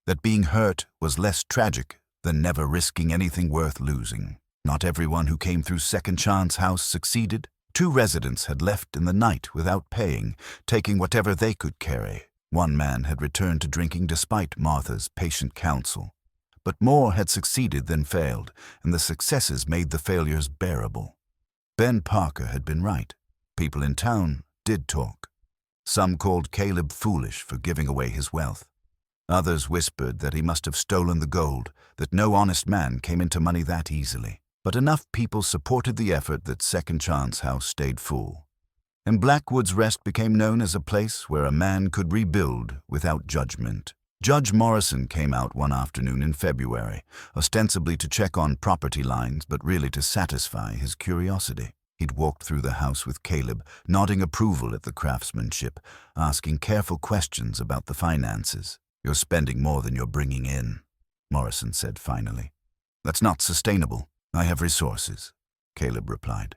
that being hurt was less tragic than never risking anything worth losing. Not everyone who came through Second Chance House succeeded. 2 residents had left in the night without paying, taking whatever they could carry. 1 man had returned to drinking despite Martha's patient counsel. But more had succeeded than failed, and the successes made the failures bearable. Ben Parker had been right. People in town did talk. Some called Caleb foolish for giving away his wealth. Others whispered that he must have stolen the gold, that no honest man came into money that easily. But enough people supported the effort that Second Chance House stayed full. And Blackwood's Rest became known as a place where a man could rebuild without judgment. Judge Morrison came out one afternoon in February, ostensibly to check on property lines, but really to satisfy his curiosity. He'd walked through the house with Caleb, nodding approval at the craftsmanship, asking careful questions about the finances. "You're spending more than you're bringing in," Morrison said finally. "That's not sustainable. I have resources," Caleb replied.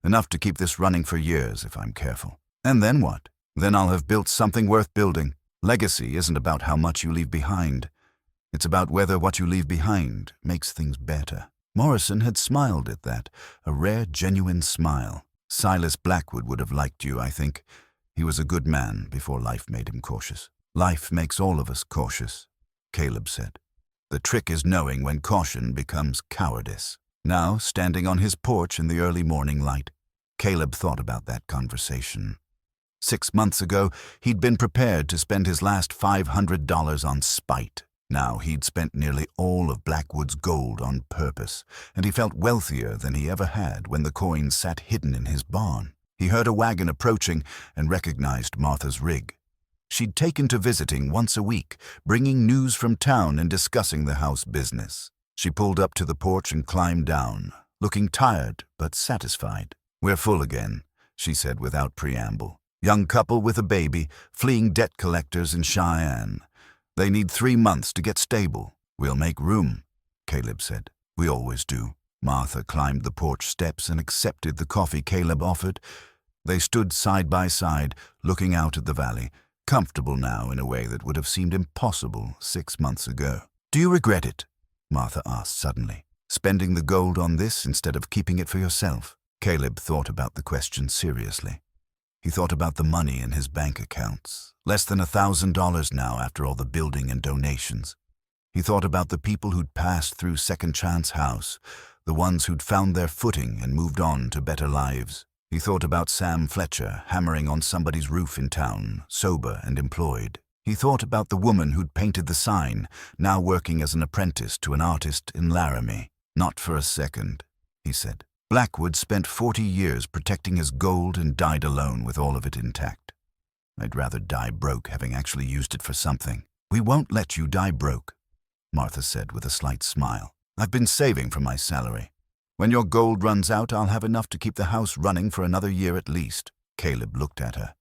"Enough to keep this running for years if I'm careful. And then what? Then I'll have built something worth building. Legacy isn't about how much you leave behind. It's about whether what you leave behind makes things better." Morrison had smiled at that, a rare, genuine smile. Silas Blackwood would have liked you, I think. He was a good man before life made him cautious. Life makes all of us cautious, Caleb said. The trick is knowing when caution becomes cowardice. Now, standing on his porch in the early morning light, Caleb thought about that conversation. 6 months ago, he'd been prepared to spend his last $500 on spite. Now he'd spent nearly all of Blackwood's gold on purpose, and he felt wealthier than he ever had when the coins sat hidden in his barn. He heard a wagon approaching and recognized Martha's rig. She'd taken to visiting once a week, bringing news from town and discussing the house business. She pulled up to the porch and climbed down, looking tired but satisfied. "We're full again," she said without preamble. "Young couple with a baby, fleeing debt collectors in Cheyenne. They need 3 months to get stable. We'll make room," Caleb said. "We always do." Martha climbed the porch steps and accepted the coffee Caleb offered. They stood side by side, looking out at the valley, comfortable now in a way that would have seemed impossible 6 months ago. "Do you regret it?" Martha asked suddenly. "Spending the gold on this instead of keeping it for yourself?" Caleb thought about the question seriously. He thought about the money in his bank accounts, less than $1,000 now after all the building and donations. He thought about the people who'd passed through Second Chance House, the ones who'd found their footing and moved on to better lives. He thought about Sam Fletcher hammering on somebody's roof in town, sober and employed. He thought about the woman who'd painted the sign, now working as an apprentice to an artist in Laramie. "Not for a second," he said. "Blackwood spent 40 years protecting his gold and died alone with all of it intact. I'd rather die broke having actually used it for something." "We won't let you die broke," Martha said with a slight smile. "I've been saving from my salary. When your gold runs out, I'll have enough to keep the house running for another year at least." Caleb looked at her,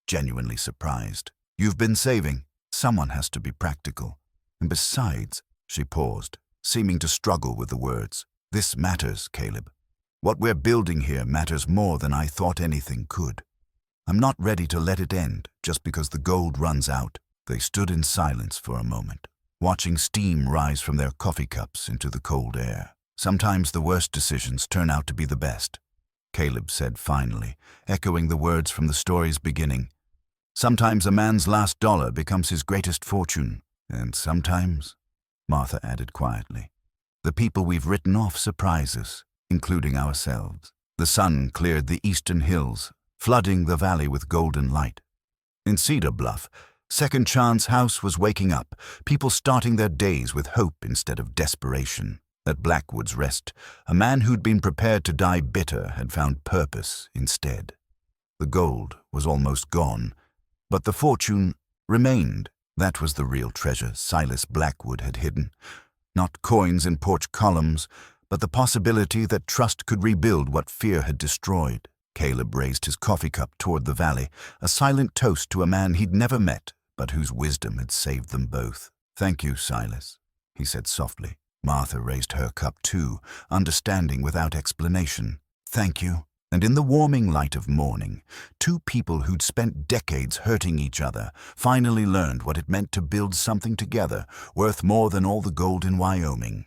genuinely surprised. "You've been saving. Someone has to be practical. And besides," she paused, seeming to struggle with the words, "this matters, Caleb. What we're building here matters more than I thought anything could. I'm not ready to let it end just because the gold runs out." They stood in silence for a moment, watching steam rise from their coffee cups into the cold air. "Sometimes the worst decisions turn out to be the best," Caleb said finally, echoing the words from the story's beginning. "Sometimes a man's last dollar becomes his greatest fortune, and sometimes," Martha added quietly, "the people we've written off surprise us, including ourselves." The sun cleared the eastern hills, flooding the valley with golden light. In Cedar Bluff, Second Chance House was waking up, people starting their days with hope instead of desperation. At Blackwood's Rest, a man who'd been prepared to die bitter had found purpose instead. The gold was almost gone, but the fortune remained. That was the real treasure Silas Blackwood had hidden. Not coins in porch columns, but the possibility that trust could rebuild what fear had destroyed. Caleb raised his coffee cup toward the valley, a silent toast to a man he'd never met, but whose wisdom had saved them both. "Thank you, Silas," he said softly. Martha raised her cup too, understanding without explanation. "Thank you." And in the warming light of morning, two people who'd spent decades hurting each other finally learned what it meant to build something together worth more than all the gold in Wyoming.